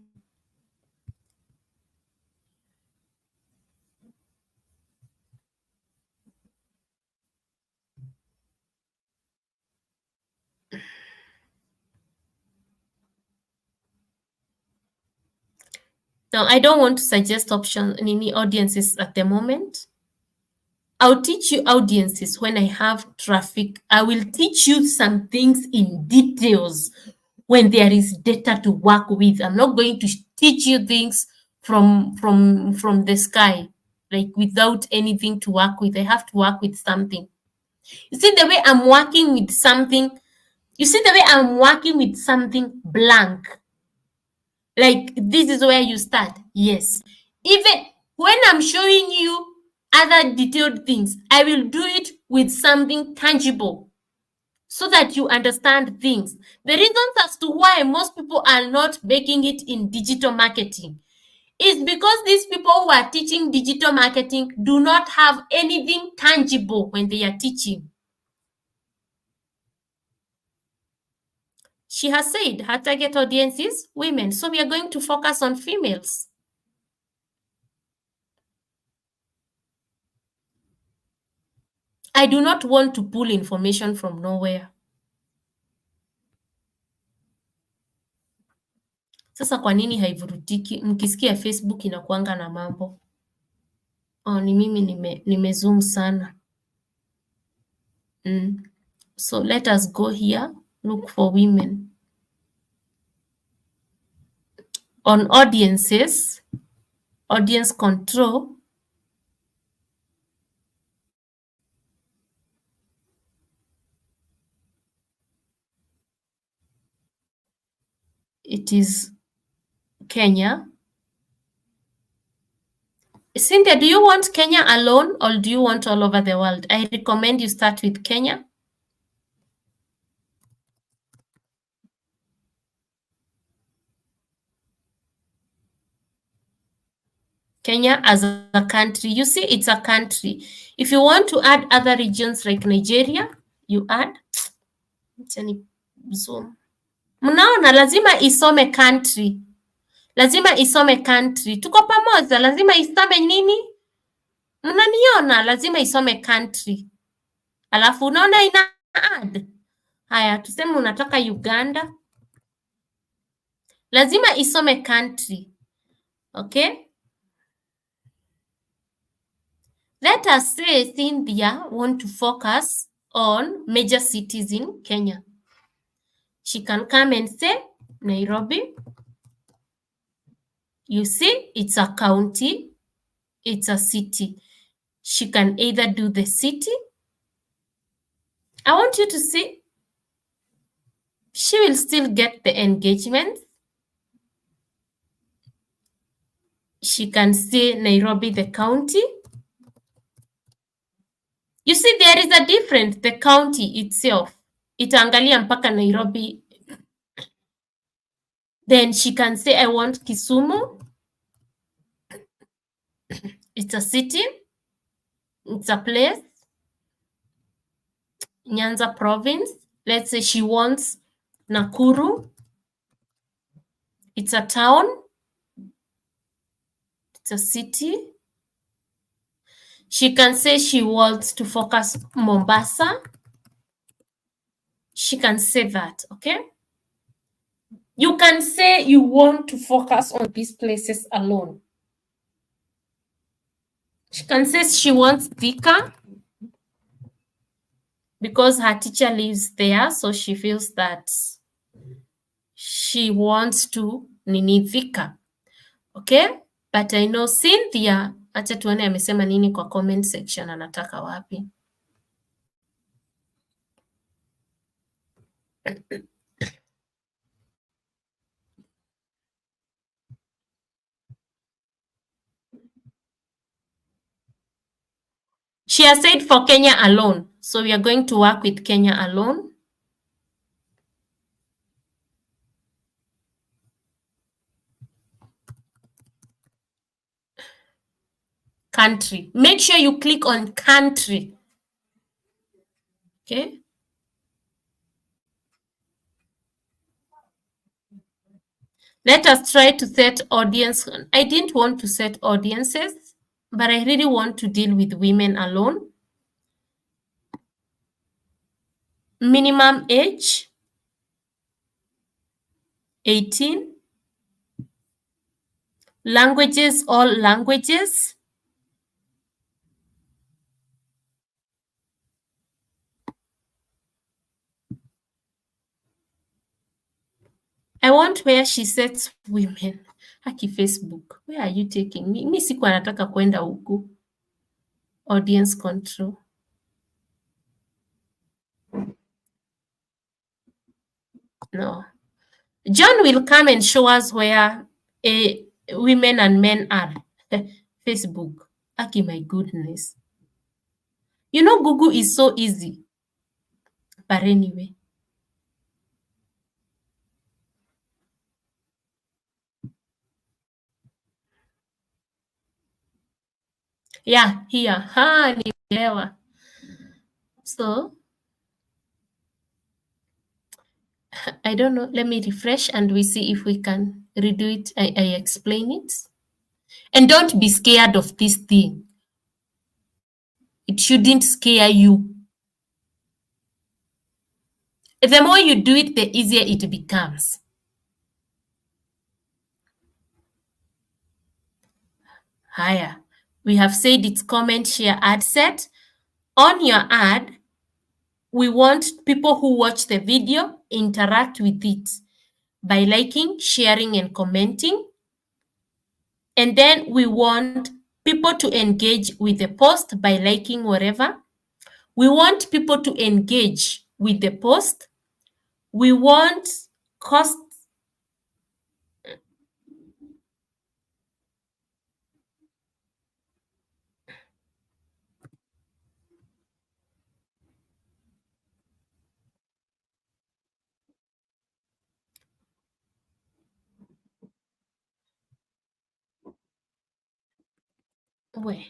Now, I don't want to suggest options in any audiences at the moment. I'll teach you audiences when I have traffic. I will teach you some things in details when there is data to work with. I'm not going to teach you things from the sky, like without anything to work with. I have to work with something. You see the way I'm working with something? You see the way I'm working with something blank? Like, this is where you start. Yes. Even when I'm showing you other detailed things, I will do it with something tangible so that you understand things. The reasons as to why most people are not making it in digital marketing is because these people who are teaching digital marketing do not have anything tangible when they are teaching. She has said her target audience is women, so we are going to focus on females. I do not want to pull information from nowhere. Sasa kwa nini haivurutiki? Mkisikia Facebook inakuanga na mambo. Ni mimi nimezoom sana. So let us go here, look for women. On audiences, audience control, it is Kenya. Cynthia, do you want Kenya alone or do you want all over the world? I recommend you start with Kenya. Kenya as a country. You see, it's a country. If you want to add other regions like Nigeria, you add. Zoom. Mnaona, lazima isome country. Lazima isome country. Tuko pamoja, lazima isome nini? Mnaniona, lazima isome country. Alafu unaona ina add. Haya, tuseme unataka Uganda. Lazima isome country. Okay? Let us say Cynthia want to focus on major cities in Kenya. She can come and say Nairobi. You see, it's a county, it's a city. She can either do the city. I want you to see, she will still get the engagement. She can say Nairobi, the county. You see, there is a difference. The county itself, itaangalia mpaka Nairobi. Then she can say, I want Kisumu. It's a city. It's a place. Nyanza province. Let's say she wants Nakuru. It's a town. It's a city. She can say she wants to focus Mombasa. She can say that, okay? You can say you want to focus on these places alone. She can say she wants Thika because her teacher lives there, so she feels that she wants to nini Thika, okay? But I know Cynthia, acha tuone amesema nini kwa comment section, anataka wapi. She has said for Kenya alone. So we are going to work with Kenya alone. Country. Make sure you click on country. Okay. Let us try to set audience. I didn't want to set audiences, but I really want to deal with women alone. Minimum age 18. Languages, all languages. I want where she sets women. Haki Facebook. Where are you taking me? Mi siku anataka kwenda huku. Audience control. No. John will come and show us where women and men are. Facebook. Aki, my goodness. You know, Google is so easy. But anyway. Yeah, here. Ha, nielewa. So, I don't know. Let me refresh and we see if we can redo it. I explain it. And don't be scared of this thing. It shouldn't scare you. The more you do it, the easier it becomes. Higher. We have said it's comment, share, ad set. On your ad, we want people who watch the video interact with it by liking, sharing, and commenting. And then we want people to engage with the post by liking whatever. We want people to engage with the post. We want cost. Where?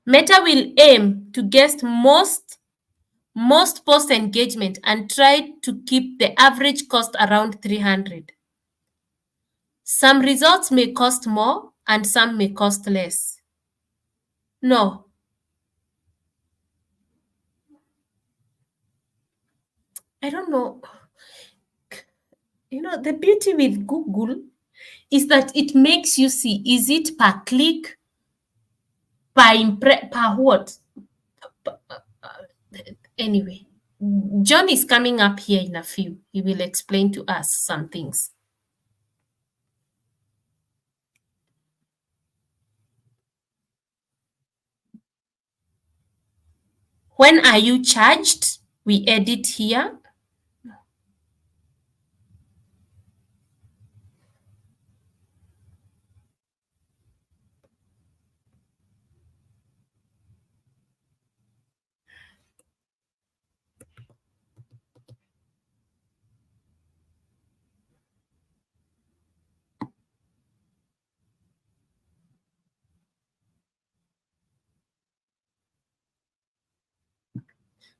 Meta will aim to get most post engagement and try to keep the average cost around 300. Some results may cost more and some may cost less. No. I don't know. You know, the beauty with Google is that it makes you see, is it per click, per what? Anyway, John is coming up here in a few. He will explain to us some things. When are you charged? We edit here.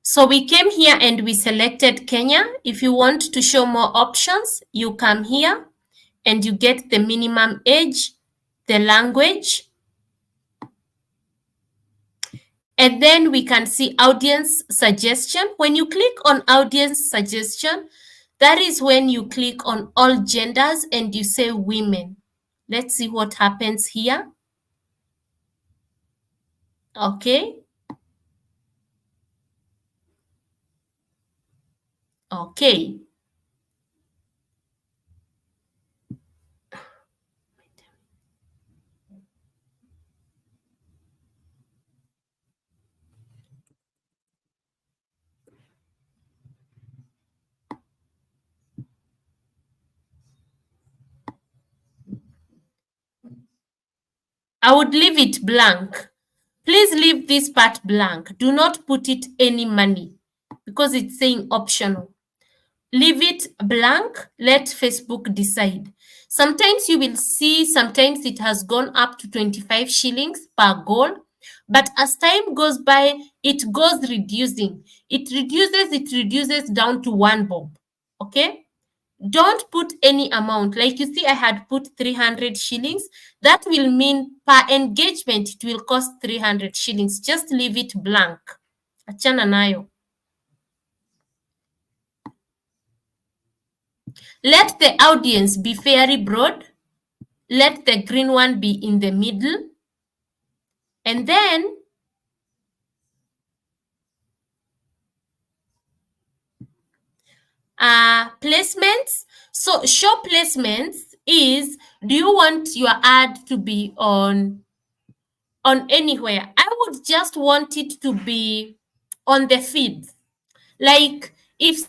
So we came here and we selected Kenya. If you want to show more options, you come here and you get the minimum age, the language, and then we can see audience suggestion. When you click on audience suggestion, that is when you click on all genders and you say women. Let's see what happens here. Okay. Okay. I would leave it blank. Please leave this part blank. Do not put it any money because it's saying optional. Leave it blank. Let Facebook decide. Sometimes you will see, sometimes it has gone up to 25 shillings per goal. But as time goes by, it goes reducing. It reduces down to 1 bob. Okay? Don't put any amount. Like you see, I had put 300 shillings. That will mean per engagement, it will cost 300 shillings. Just leave it blank. Achana nayo. Let the audience be fairly broad. Let the green one be in the middle. And then placements. So show placements is, do you want your ad to be on anywhere? I would just want it to be on the feed. Like if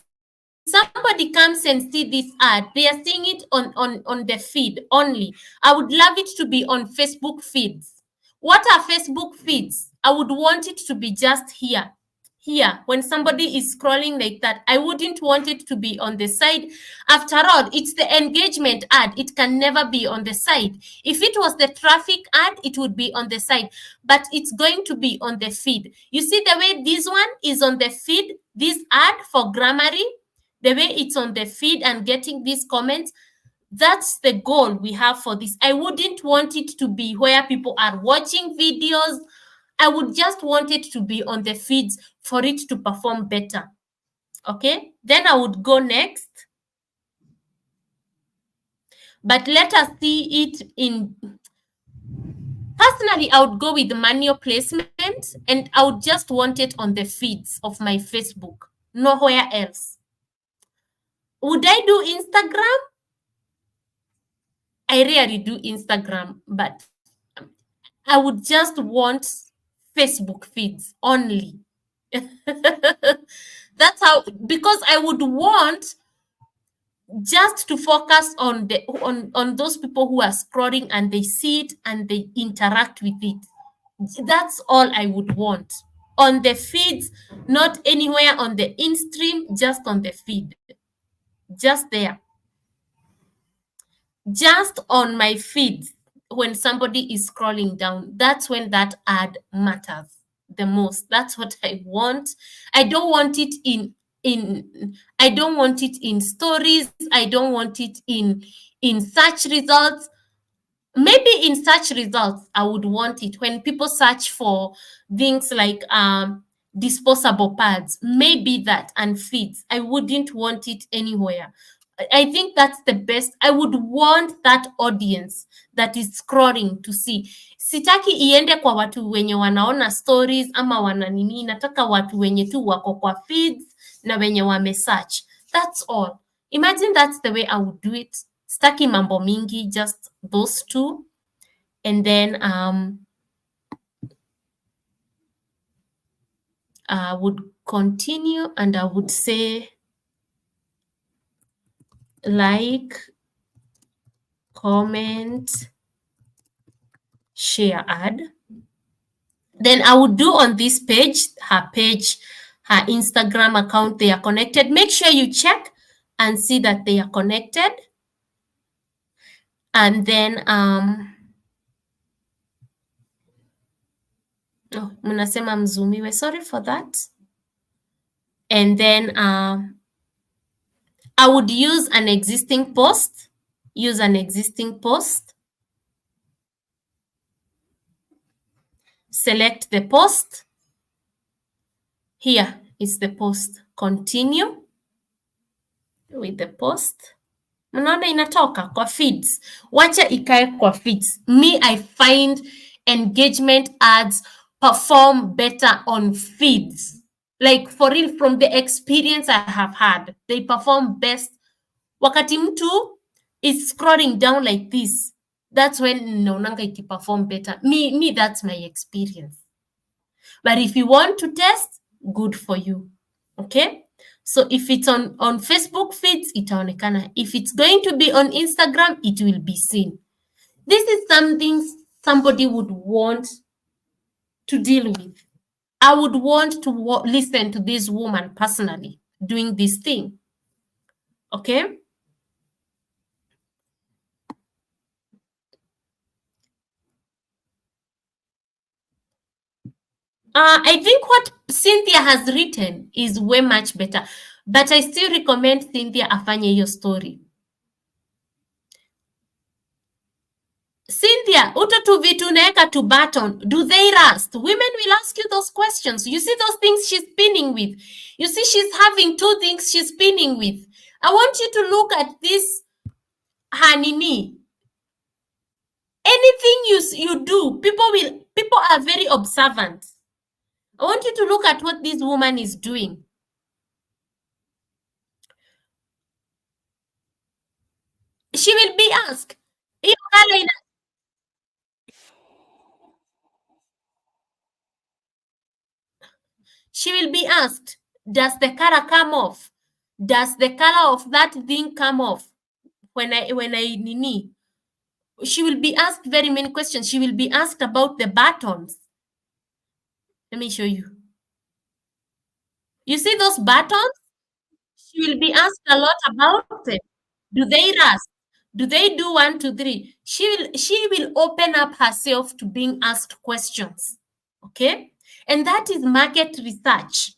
somebody comes and see this ad, they are seeing it on the feed only. I would love it to be on Facebook feeds. What are Facebook feeds? I would want it to be just here. Here, when somebody is scrolling like that, I wouldn't want it to be on the side. After all, it's the engagement ad. It can never be on the side. If it was the traffic ad, it would be on the side, but it's going to be on the feed. You see the way this one is on the feed, this ad for Grammarly, the way it's on the feed and getting these comments, that's the goal we have for this. I wouldn't want it to be where people are watching videos. I would just want it to be on the feeds for it to perform better. Okay, then I would go next. But let us see it in... Personally, I would go with manual placement, and I would just want it on the feeds of my Facebook, nowhere else. Would I do Instagram? I rarely do Instagram, but I would just want Facebook feeds only. That's how, because I would want just to focus on the on those people who are scrolling and they see it and they interact with it. That's all I would want on the feeds, not anywhere on the in-stream, just on the feed, just there, just on my feed. When somebody is scrolling down, that's when that ad matters the most. That's what I want. I don't want it in I don't want it in stories. I don't want it in search results. Maybe in search results I would want it when people search for things like disposable pads, maybe that, and feeds. I wouldn't want it anywhere. I think that's the best. I would want that audience that is scrolling to see. Sitaki iende kwa watu wenye wanaona stories ama wananini. Nataka watu wenye tu wako kwa feeds na wenye wame search. That's all. Imagine that's the way I would do it. Sitaki mambo mingi, just those two. And then I would continue and I would say like, comment, share ad. Then I would do on this page, her Instagram account, they are connected. Make sure you check and see that they are connected. And then oh, mnasema mzumiwe, sorry for that. And then I would use an existing post. Use an existing post. Select the post. Here is the post. Continue with the post. Mnaona inatoka kwa feeds. Wacha ikae kwa feeds. Me, I find engagement ads perform better on feeds. Like for real, from the experience I have had, they perform best. Wakati mtu is scrolling down like this, that's when naonanga iti perform better. Me, that's my experience. But if you want to test, good for you. Okay? So if it's on Facebook feeds, itaonekana. If it's going to be on Instagram, it will be seen. This is something somebody would want to deal with. I would want to listen to this woman personally doing this thing. Okay? I think what Cynthia has written is way much better, but I still recommend Cynthia afanye hiyo story. Cynthia, uto tu vitu unaweka to button, do they rust? Women will ask you those questions. You see those things she's spinning with. You see she's having two things she's spinning with. I want you to look at this Hanini. Anything you do, people are very observant. I want you to look at what this woman is doing. She will be asked. She will be asked, does the color come off? Does the color of that thing come off when I nini? She will be asked very many questions. She will be asked about the buttons. Let me show you. You see those buttons? She will be asked a lot about them. Do they rust? Do they do 1, 2, 3? She will open up herself to being asked questions. Okay? And that is market research.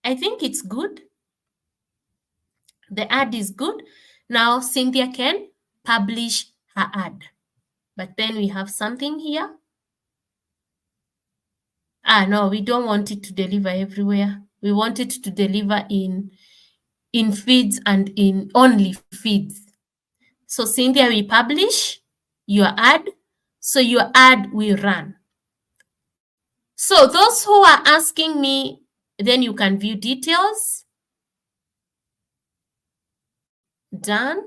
I think it's good. The ad is good. Now Cynthia can publish her ad. But then we have something here. No, we don't want it to deliver everywhere. We want it to deliver in feeds and in only feeds. So Cynthia, we publish your ad. So your ad will run. So those who are asking me, then you can view details. Done.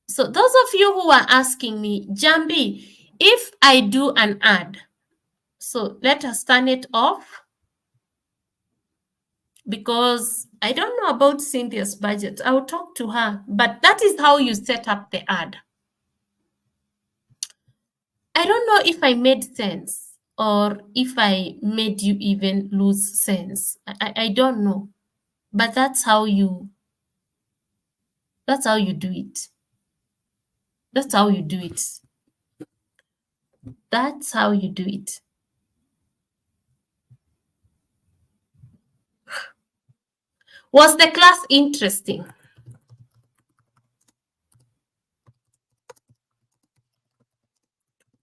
So those of you who are asking me, Jambi, if I do an ad, so let us turn it off because I don't know about Cynthia's budget. I'll talk to her, but that is how you set up the ad. I don't know if I made sense or if I made you even lose sense. I don't know, but that's how you do it. That's how you do it. That's how you do it. Was the class interesting?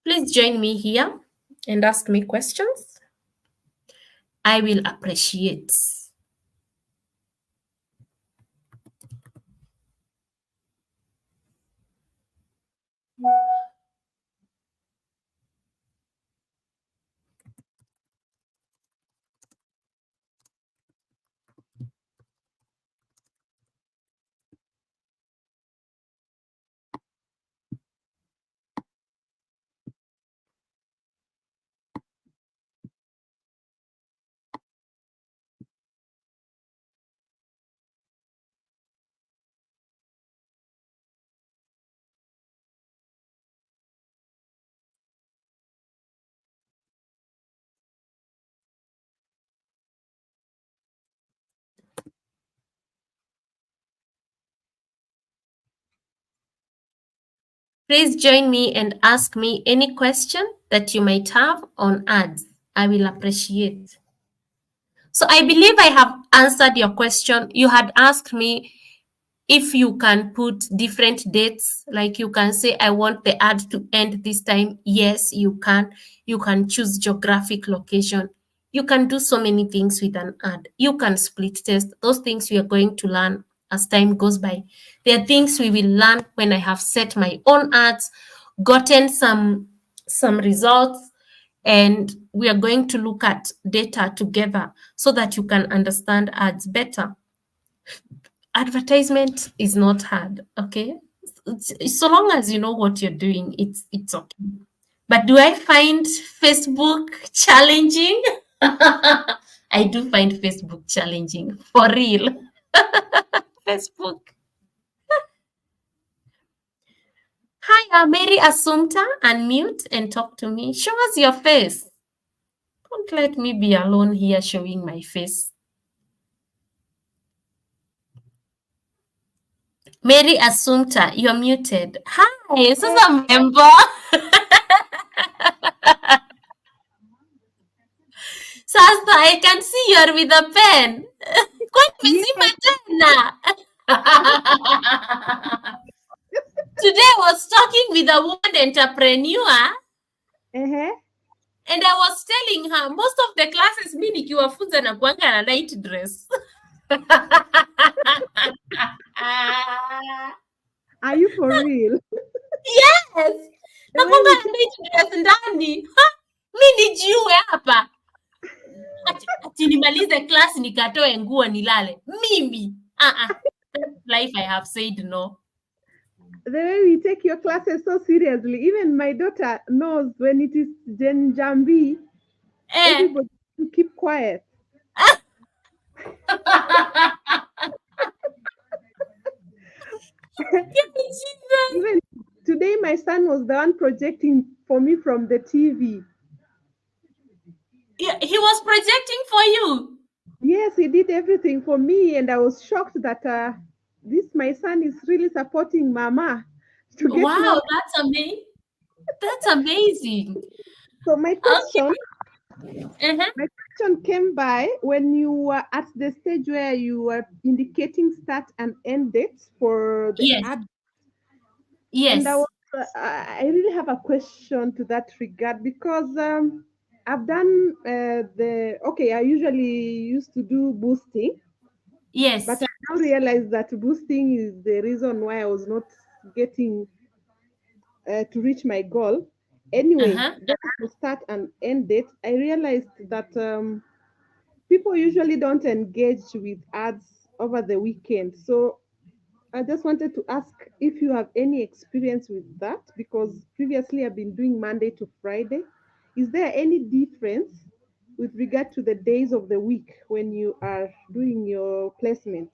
Please join me here and ask me questions. I will appreciate. Please join me and ask me any question that you might have on ads. I will appreciate. So I believe I have answered your question. You had asked me if you can put different dates, like you can say, I want the ad to end this time. Yes, you can. You can choose geographic location. You can do so many things with an ad. You can split test. Those things we are going to learn as time goes by. There are things we will learn when I have set my own ads, gotten some results, and we are going to look at data together so that you can understand ads better. Advertisement is not hard, okay? So long as you know what you're doing, it's okay. But do I find Facebook challenging? I do find Facebook challenging, for real. Facebook. Hi, Mary Assumpta, unmute and talk to me. Show us your face. Don't let me be alone here showing my face. Mary Assumpta, you're muted. Hi, this is a member. Sasa, I can see you're with a pen. Today I was talking with a woman entrepreneur. And I was telling her, most of the classes mi nikiwafunza na kuanga na night dress. Are you for real? Yes. Nakuanga na night dress ndani. Mi nijiue hapa. Ati nimalize class nikatoe nguo nilale. Mimi. Life I have said no. The way we take your classes so seriously, even my daughter knows when it is Gen Jambi, everybody to keep quiet. Even today, my son was the one projecting for me from the TV. Yeah, he was projecting for you? Yes, he did everything for me, and I was shocked that my son is really supporting Mama. Wow, that's amazing. That's amazing. So my question, my question came by when you were at the stage where you were indicating start and end dates for the ad. Yes. And I really have a question to that regard, because I've done I usually used to do boosting. Yes. But I now realize that boosting is the reason why I was not getting to reach my goal. Anyway, to start and end date, I realized that people usually don't engage with ads over the weekend. So I just wanted to ask if you have any experience with that, because previously I've been doing Monday to Friday. Is there any difference with regard to the days of the week when you are doing your placement?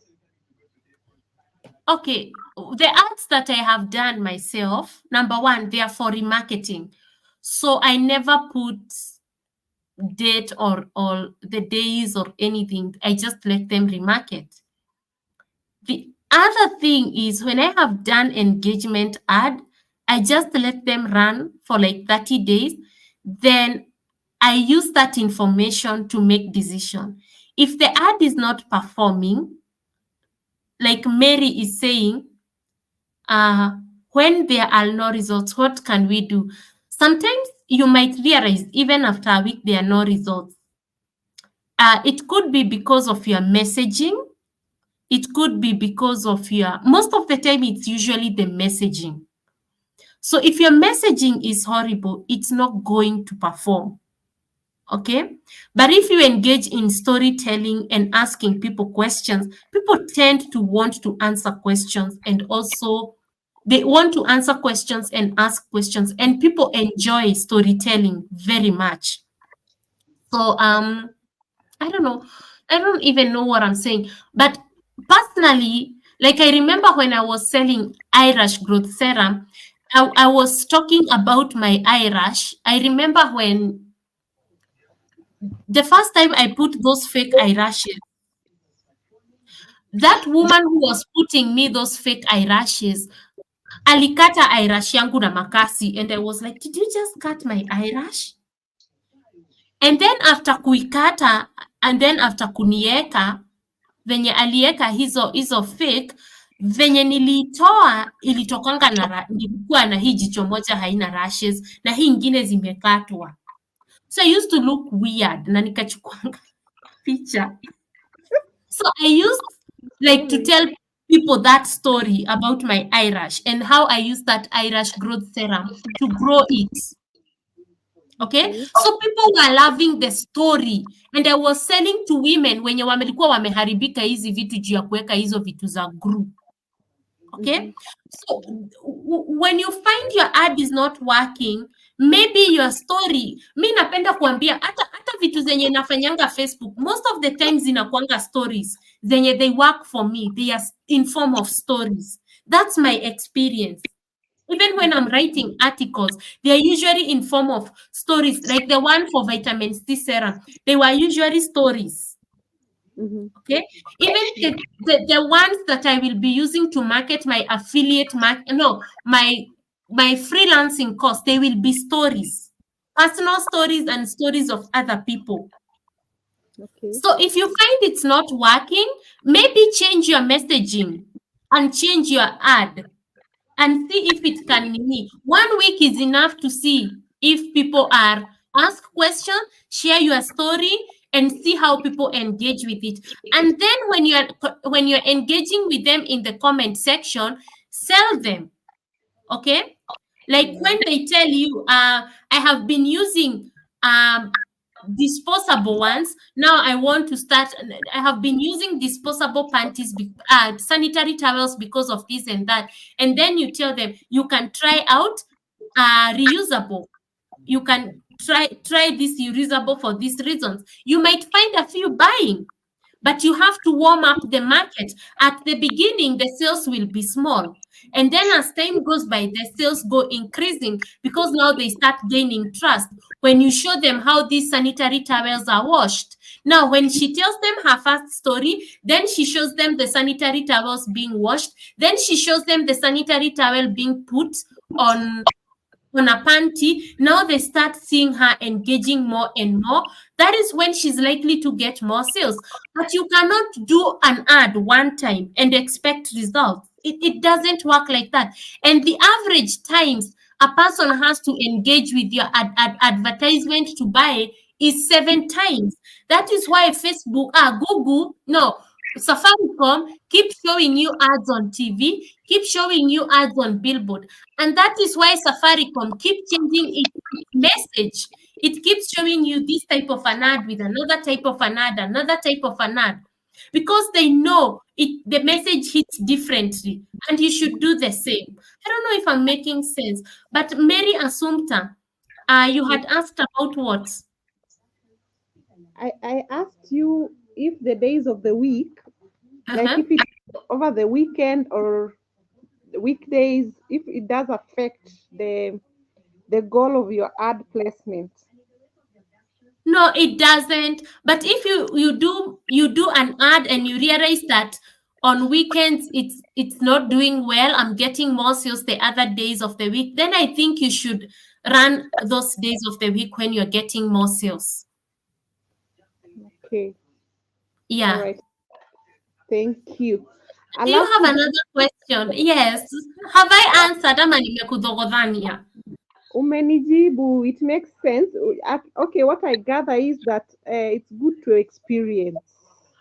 Okay, the ads that I have done myself, number one, they are for remarketing. So I never put date or the days or anything. I just let them remarket. The other thing is when I have done engagement ad, I just let them run for like 30 days. Then I use that information to make decision. If the ad is not performing, like Mary is saying, when there are no results, what can we do? Sometimes you might realize even after a week there are no results. It could be because of your messaging. It could be because of most of the time it's usually the messaging. So if your messaging is horrible, it's not going to perform. Okay? But if you engage in storytelling and asking people questions, people tend to want to answer questions, and also they want to answer questions and ask questions, and people enjoy storytelling very much. So I don't know. I don't even know what I'm saying. But personally, like I remember when I was selling eye rash growth serum, I was talking about my eye rash. I remember when the first time I put those fake eyelashes, that woman who was putting me those fake eyelashes, alikata eyelash yangu na makasi, and I was like, did you just cut my eyelash? And then after kuikata, and then after kunieka, venye alieka hizo fake, venye nilitoa ilitokanga nilikuwa na hii jicho moja haina rashes na hii ingine zimekatwa. So I used to look weird na nikachukuanga picha. So I used like to tell people that story about my eye rash and how I used that eye rash growth serum to grow it. Okay? So people were loving the story, and I was selling to women wenye wamelikuwa wameharibika hizi vitu juu ya kuweka hizo vitu za group. Okay. So when you find your ad is not working, maybe your story, mi napenda kuambia hata vitu zenye nafanyanga Facebook, most of the times zinakuanga stories zenye they work for me, they are in form of stories. That's my experience. Even when I'm writing articles, they are usually in form of stories, like the one for vitamin C serum. They were usually stories. Okay, even the ones that I will be using to market my affiliate my freelancing course, they will be stories, personal stories and stories of other people. Okay. So if you find it's not working, maybe change your messaging and change your ad and see if it can be. 1 week is enough to see if people are ask questions, share your story, and see how people engage with it. And then when you're engaging with them in the comment section, sell them. Okay, like when they tell you, I have been using disposable ones. Now I want to start. I have been using disposable panties, sanitary towels because of this and that. And then you tell them you can try out reusable. You can try this reusable for these reasons. You might find a few buying, but you have to warm up the market. At the beginning, the sales will be small. And then as time goes by, the sales go increasing because now they start gaining trust. When you show them how these sanitary towels are washed. Now, when she tells them her first story, then she shows them the sanitary towels being washed. Then she shows them the sanitary towel being put on a panty. Now they start seeing her engaging more and more. That is when she's likely to get more sales. But you cannot do an ad one time and expect results. It doesn't work like that. And the average times a person has to engage with your advertisement to buy is 7 times. That is why Safaricom keep showing you ads on TV, keep showing you ads on billboard. And that is why Safaricom keep changing its message. It keeps showing you this type of an ad with another type of an ad, another type of an ad. Because they know the message hits differently and you should do the same. I don't know if I'm making sense, but Mary Assumpta, you had asked about what? I asked you if the days of the week, like if it's over the weekend or the weekdays, if it does affect the goal of your ad placement. No, it doesn't. But if you do an ad and you realize that on weekends it's not doing well, I'm getting more sales the other days of the week, then I think you should run those days of the week when you're getting more sales. Okay. Yeah. All right. Thank you. Do you have another question? Yes. Have I answered ama nimekudhogodhania? Umenijibu, it makes sense. Okay, what I gather is that it's good to experience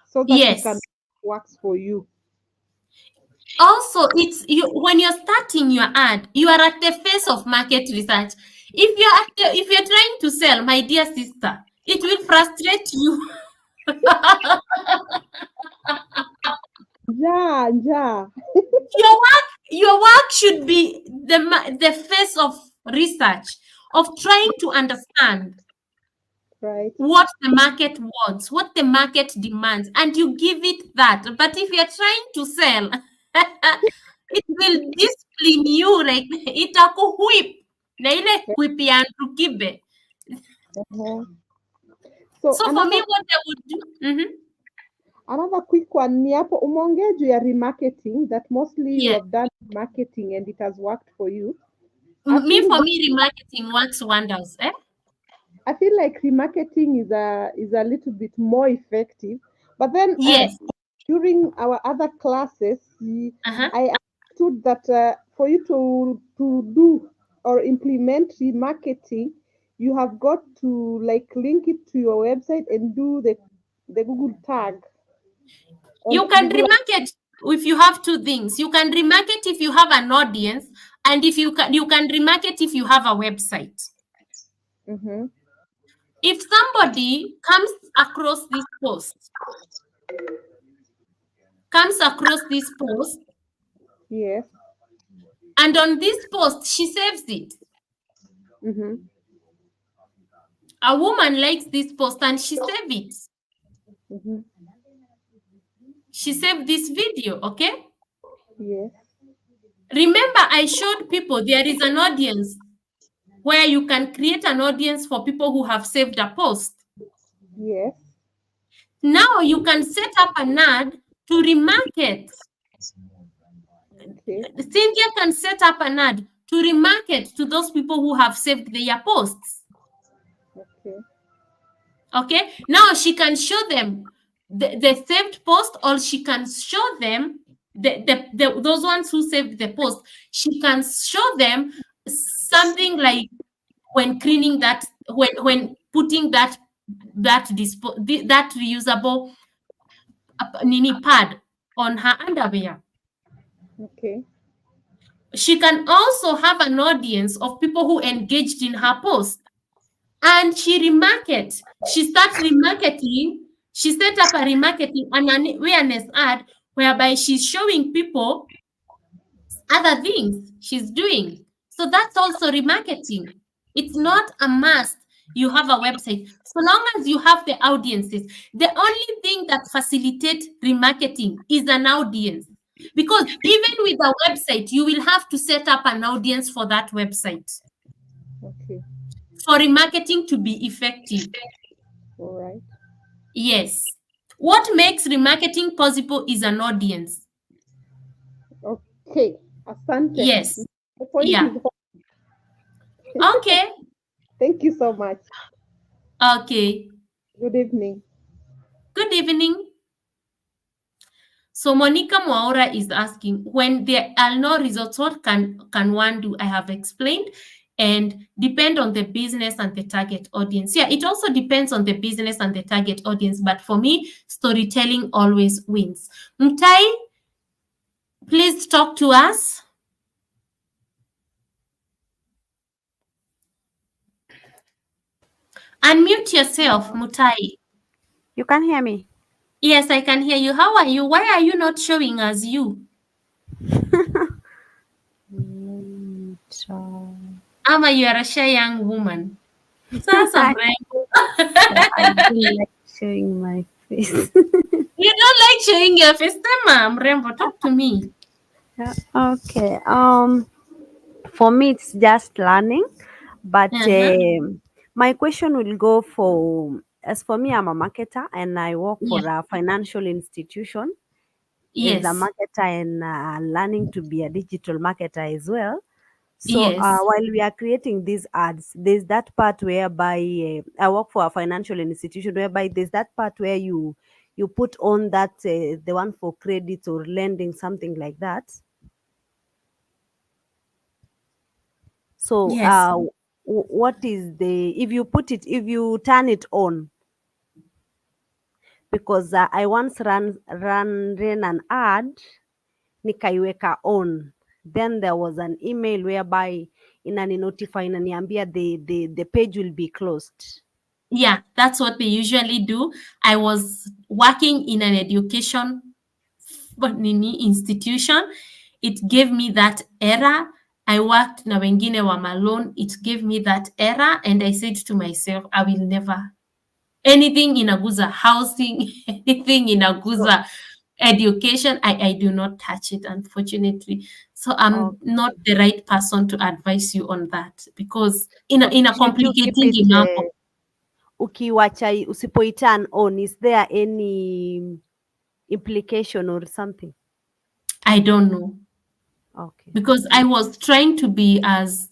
so that Yes. you can works for you. Also, it's you when you're starting your ad, you are at the face of market research. If you're trying to sell, my dear sister, it will frustrate you. Yeah. Your work should be the face of research, of trying to understand right what the market wants, what the market demands, and you give it that. But if you're trying to sell, it will discipline you, like itakuwhip na ile whip ya Ndukibe. So for me, what I would do. Another quick one ni hapo umeongea juu ya remarketing that mostly you have done marketing and it has worked for you. For me, remarketing works wonders. I feel like remarketing is a little bit more effective. But then during our other classes, I understood that for you to do or implement remarketing, you have got to like link it to your website and do the Google tag. You can remarket if you have two things. You can remarket if you have an audience, and if you can remarket if you have a website. If somebody comes across this post, Yes. And on this post, she saves it. Mm-hmm. A woman likes this post and she saves it. Mm-hmm. She saved this video, okay? Yes. Remember, I showed people there is an audience where you can create an audience for people who have saved a post. Yes. Now you can set up an ad to remarket. Okay. Cynthia can set up an ad to remarket to those people who have saved their posts. Okay. Okay, now she can show them the saved post, or she can show them those ones who saved the post. She can show them something like when cleaning that, when putting that reusable nini pad on her underwear. Okay. She can also have an audience of people who engaged in her post, and she remarket. She starts remarketing. She set up a remarketing and an awareness ad whereby she's showing people other things she's doing. So that's also remarketing. It's not a must you have a website. So long as you have the audiences, the only thing that facilitates remarketing is an audience. Because even with a website, you will have to set up an audience for that website Okay. for remarketing to be effective. All right. Yes. What makes remarketing possible is an audience. Okay. Asante. Yes. The point Yeah. is Okay. Thank you so much. Okay. Good evening. Good evening. So Monica Mwaura is asking, when there are no results, what can one do? I have explained, and depend on the business and the target audience. Yeah, it also depends on the business and the target audience. But for me, storytelling always wins. Mtai, please talk to us. Unmute yourself, Mutai. You can hear me? Yes, I can hear you. How are you? Why are you not showing us you? Ama you are a shy young woman. Sasa mrembo. I don't like showing my face. You don't like showing your face, Tema mrembo. Talk to me. Okay. For me, it's just learning, but my question will go for. As for me, I'm a marketer and I work for a financial institution. Yes. As a marketer and learning to be a digital marketer as well. So Yes. while we are creating these ads, there's that part whereby I work for a financial institution, whereby there's that part where you put on that the one for credit or lending, something like that. So Yes. what is if you turn it on? Because I once ran an ad, nikaiweka on. Then there was an email whereby inani-notify inaniambia the page will be closed. Yeah, that's what they usually do. I was working in an education institution. It gave me that error. I worked na wengine wa malone. It gave me that error, and I said to myself, I will never. Anything inaguza housing, anything inaguza education, I do not touch it, unfortunately. So I'm not the right person to advise you on that, because in a complicating mambo. Ukiwacha usipoiturn on, is there any implication or something? I don't know. Okay. Because I was trying to be as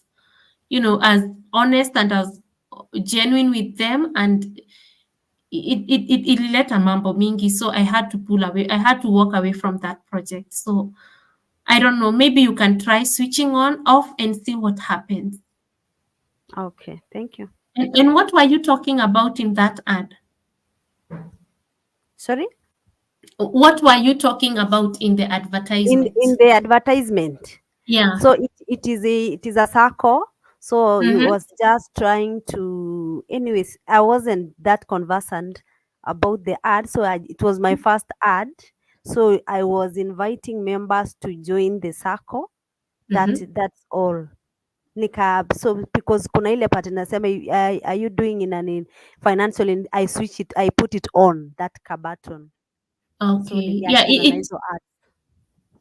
honest and as genuine with them, and it let a mambo mingi, so I had to pull away. I had to walk away from that project. So I don't know. Maybe you can try switching on, off, and see what happens. Okay, thank you. And what were you talking about in that ad? Sorry? What were you talking about in the advertisement? In the advertisement. Yeah. So it is a circle. So it was just trying to. Anyways, I wasn't that conversant about the ad, so it was my first ad. So I was inviting members to join the circle. That's all. So because kuna ile part nasema are you doing in an financial I switch it, I put it on that button. So Okay. Yeah, niliachana na hizo ads.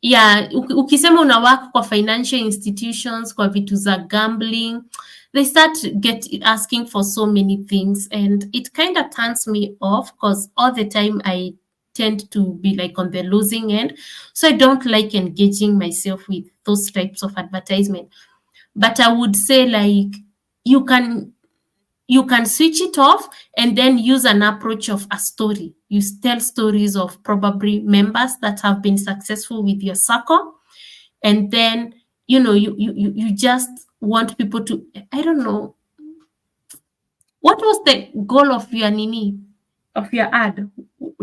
Yeah, ukisema una work kwa financial institutions, kwa vitu za gambling, they start asking for so many things, and it kind of turns me off because all the time I tend to be like on the losing end. So I don't like engaging myself with those types of advertisement. But I would say like you can switch it off and then use an approach of a story. You tell stories of probably members that have been successful with your circle. And then, you just want people to, I don't know. What was the goal of your of your ad?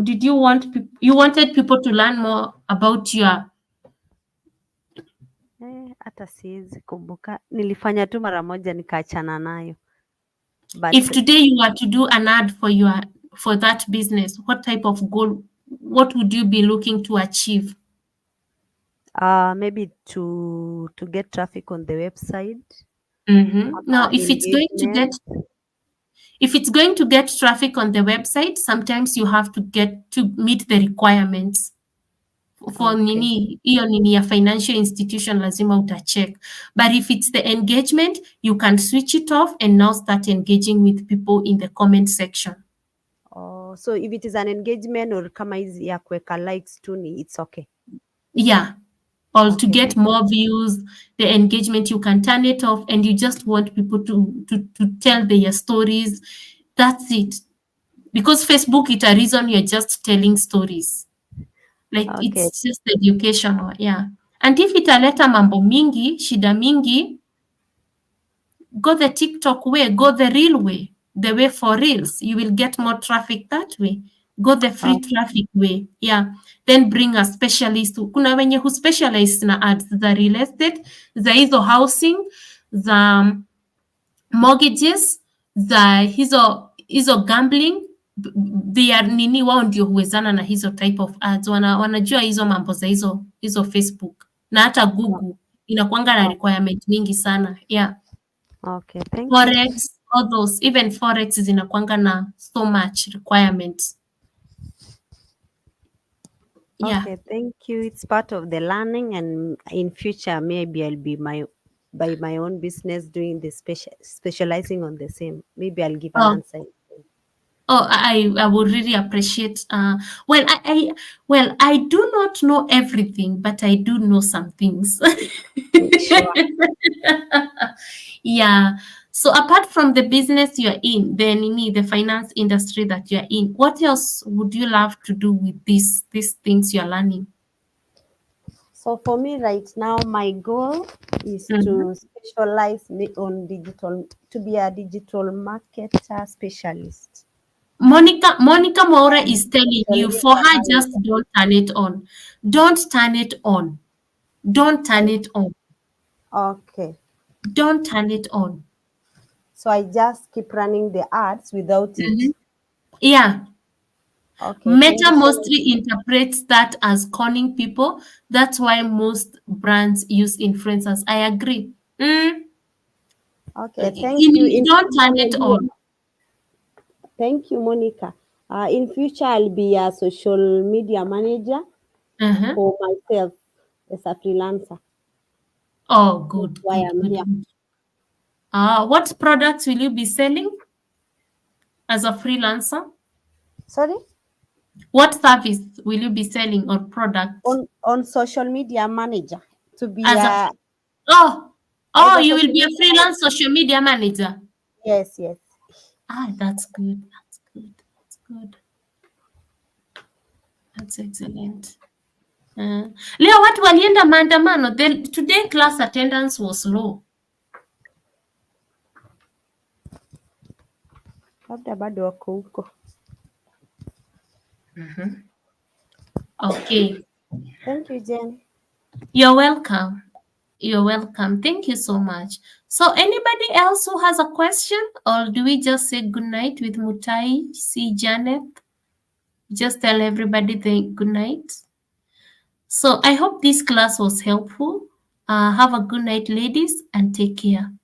Did you wanted people to learn more about your... Hata siwezi kumbuka. Nilifanya tu mara moja nikaachana nayo. But if today you were to do an ad for that business, what type of goal, what would you be looking to achieve? Maybe to get traffic on the website. Now, if it's going to get traffic on the website, sometimes you have to meet the requirements. For hiyo ya financial institution lazima utacheck. But if it's the engagement, you can switch it off and now start engaging with people in the comment section. Oh, so if it is an engagement or kama hizi ya kuweka likes tu it's okay? Yeah. Or to get more views, the engagement, you can turn it off and you just want people to tell their stories. That's it. Because Facebook, it's a reason you're just telling stories. Like it's just educational, yeah. And if italeta mambo mingi, shida mingi, go the TikTok way, go the real way, the way for reels. You will get more traffic that way. Go the free traffic way, yeah. Then bring a specialist. Kuna wenye who specialize na ads za real estate, za hizo housing, za mortgages, za hizo gambling. They are wao ndio huwezana na hizo type of ads. Wanajua hizo mambo za hizo Facebook na hata Google inakuanga na requirement mingi sana, yeah. Okay, thank Forex, you. all those, even Forex zinakuanga na so much requirements. Yeah. Okay, thank you. It's part of the learning, and in future maybe I'll be by my own business doing the specializing on the same. Maybe I'll give an answer. Oh, I would really appreciate. Well, I do not know everything, but I do know some things. Sure. Yeah. So apart from the business you're in, the finance industry that you're in, what else would you love to do with these things you're learning? So for me right now, my goal is to specialize on digital, to be a digital marketer specialist. Monica Moura is telling you, for her, just don't turn it on. Don't turn it on. Don't turn it on. Okay. Don't turn it on. So I just keep running the ads without it. Yeah. Okay. Meta mostly interprets that as conning people. That's why most brands use influencers. I agree. Okay, thank you. Don't turn it on. Thank you, Monica. In future, I'll be a social media manager for myself as a freelancer. Oh, good. That's why I'm here. What products will you be selling as a freelancer? Sorry? What service will you be selling or product? On social media manager. To be you will be a freelance social media manager? Yes. That's good. That's excellent. Leo watu walienda maandamano. Today class attendance was low. Labda bado wako huko. Okay. Thank you, Jen. You're welcome. Thank you so much. So anybody else who has a question, or do we just say good night with Mutai, see Janet? Just tell everybody good night. So I hope this class was helpful. Have a good night, ladies, and take care.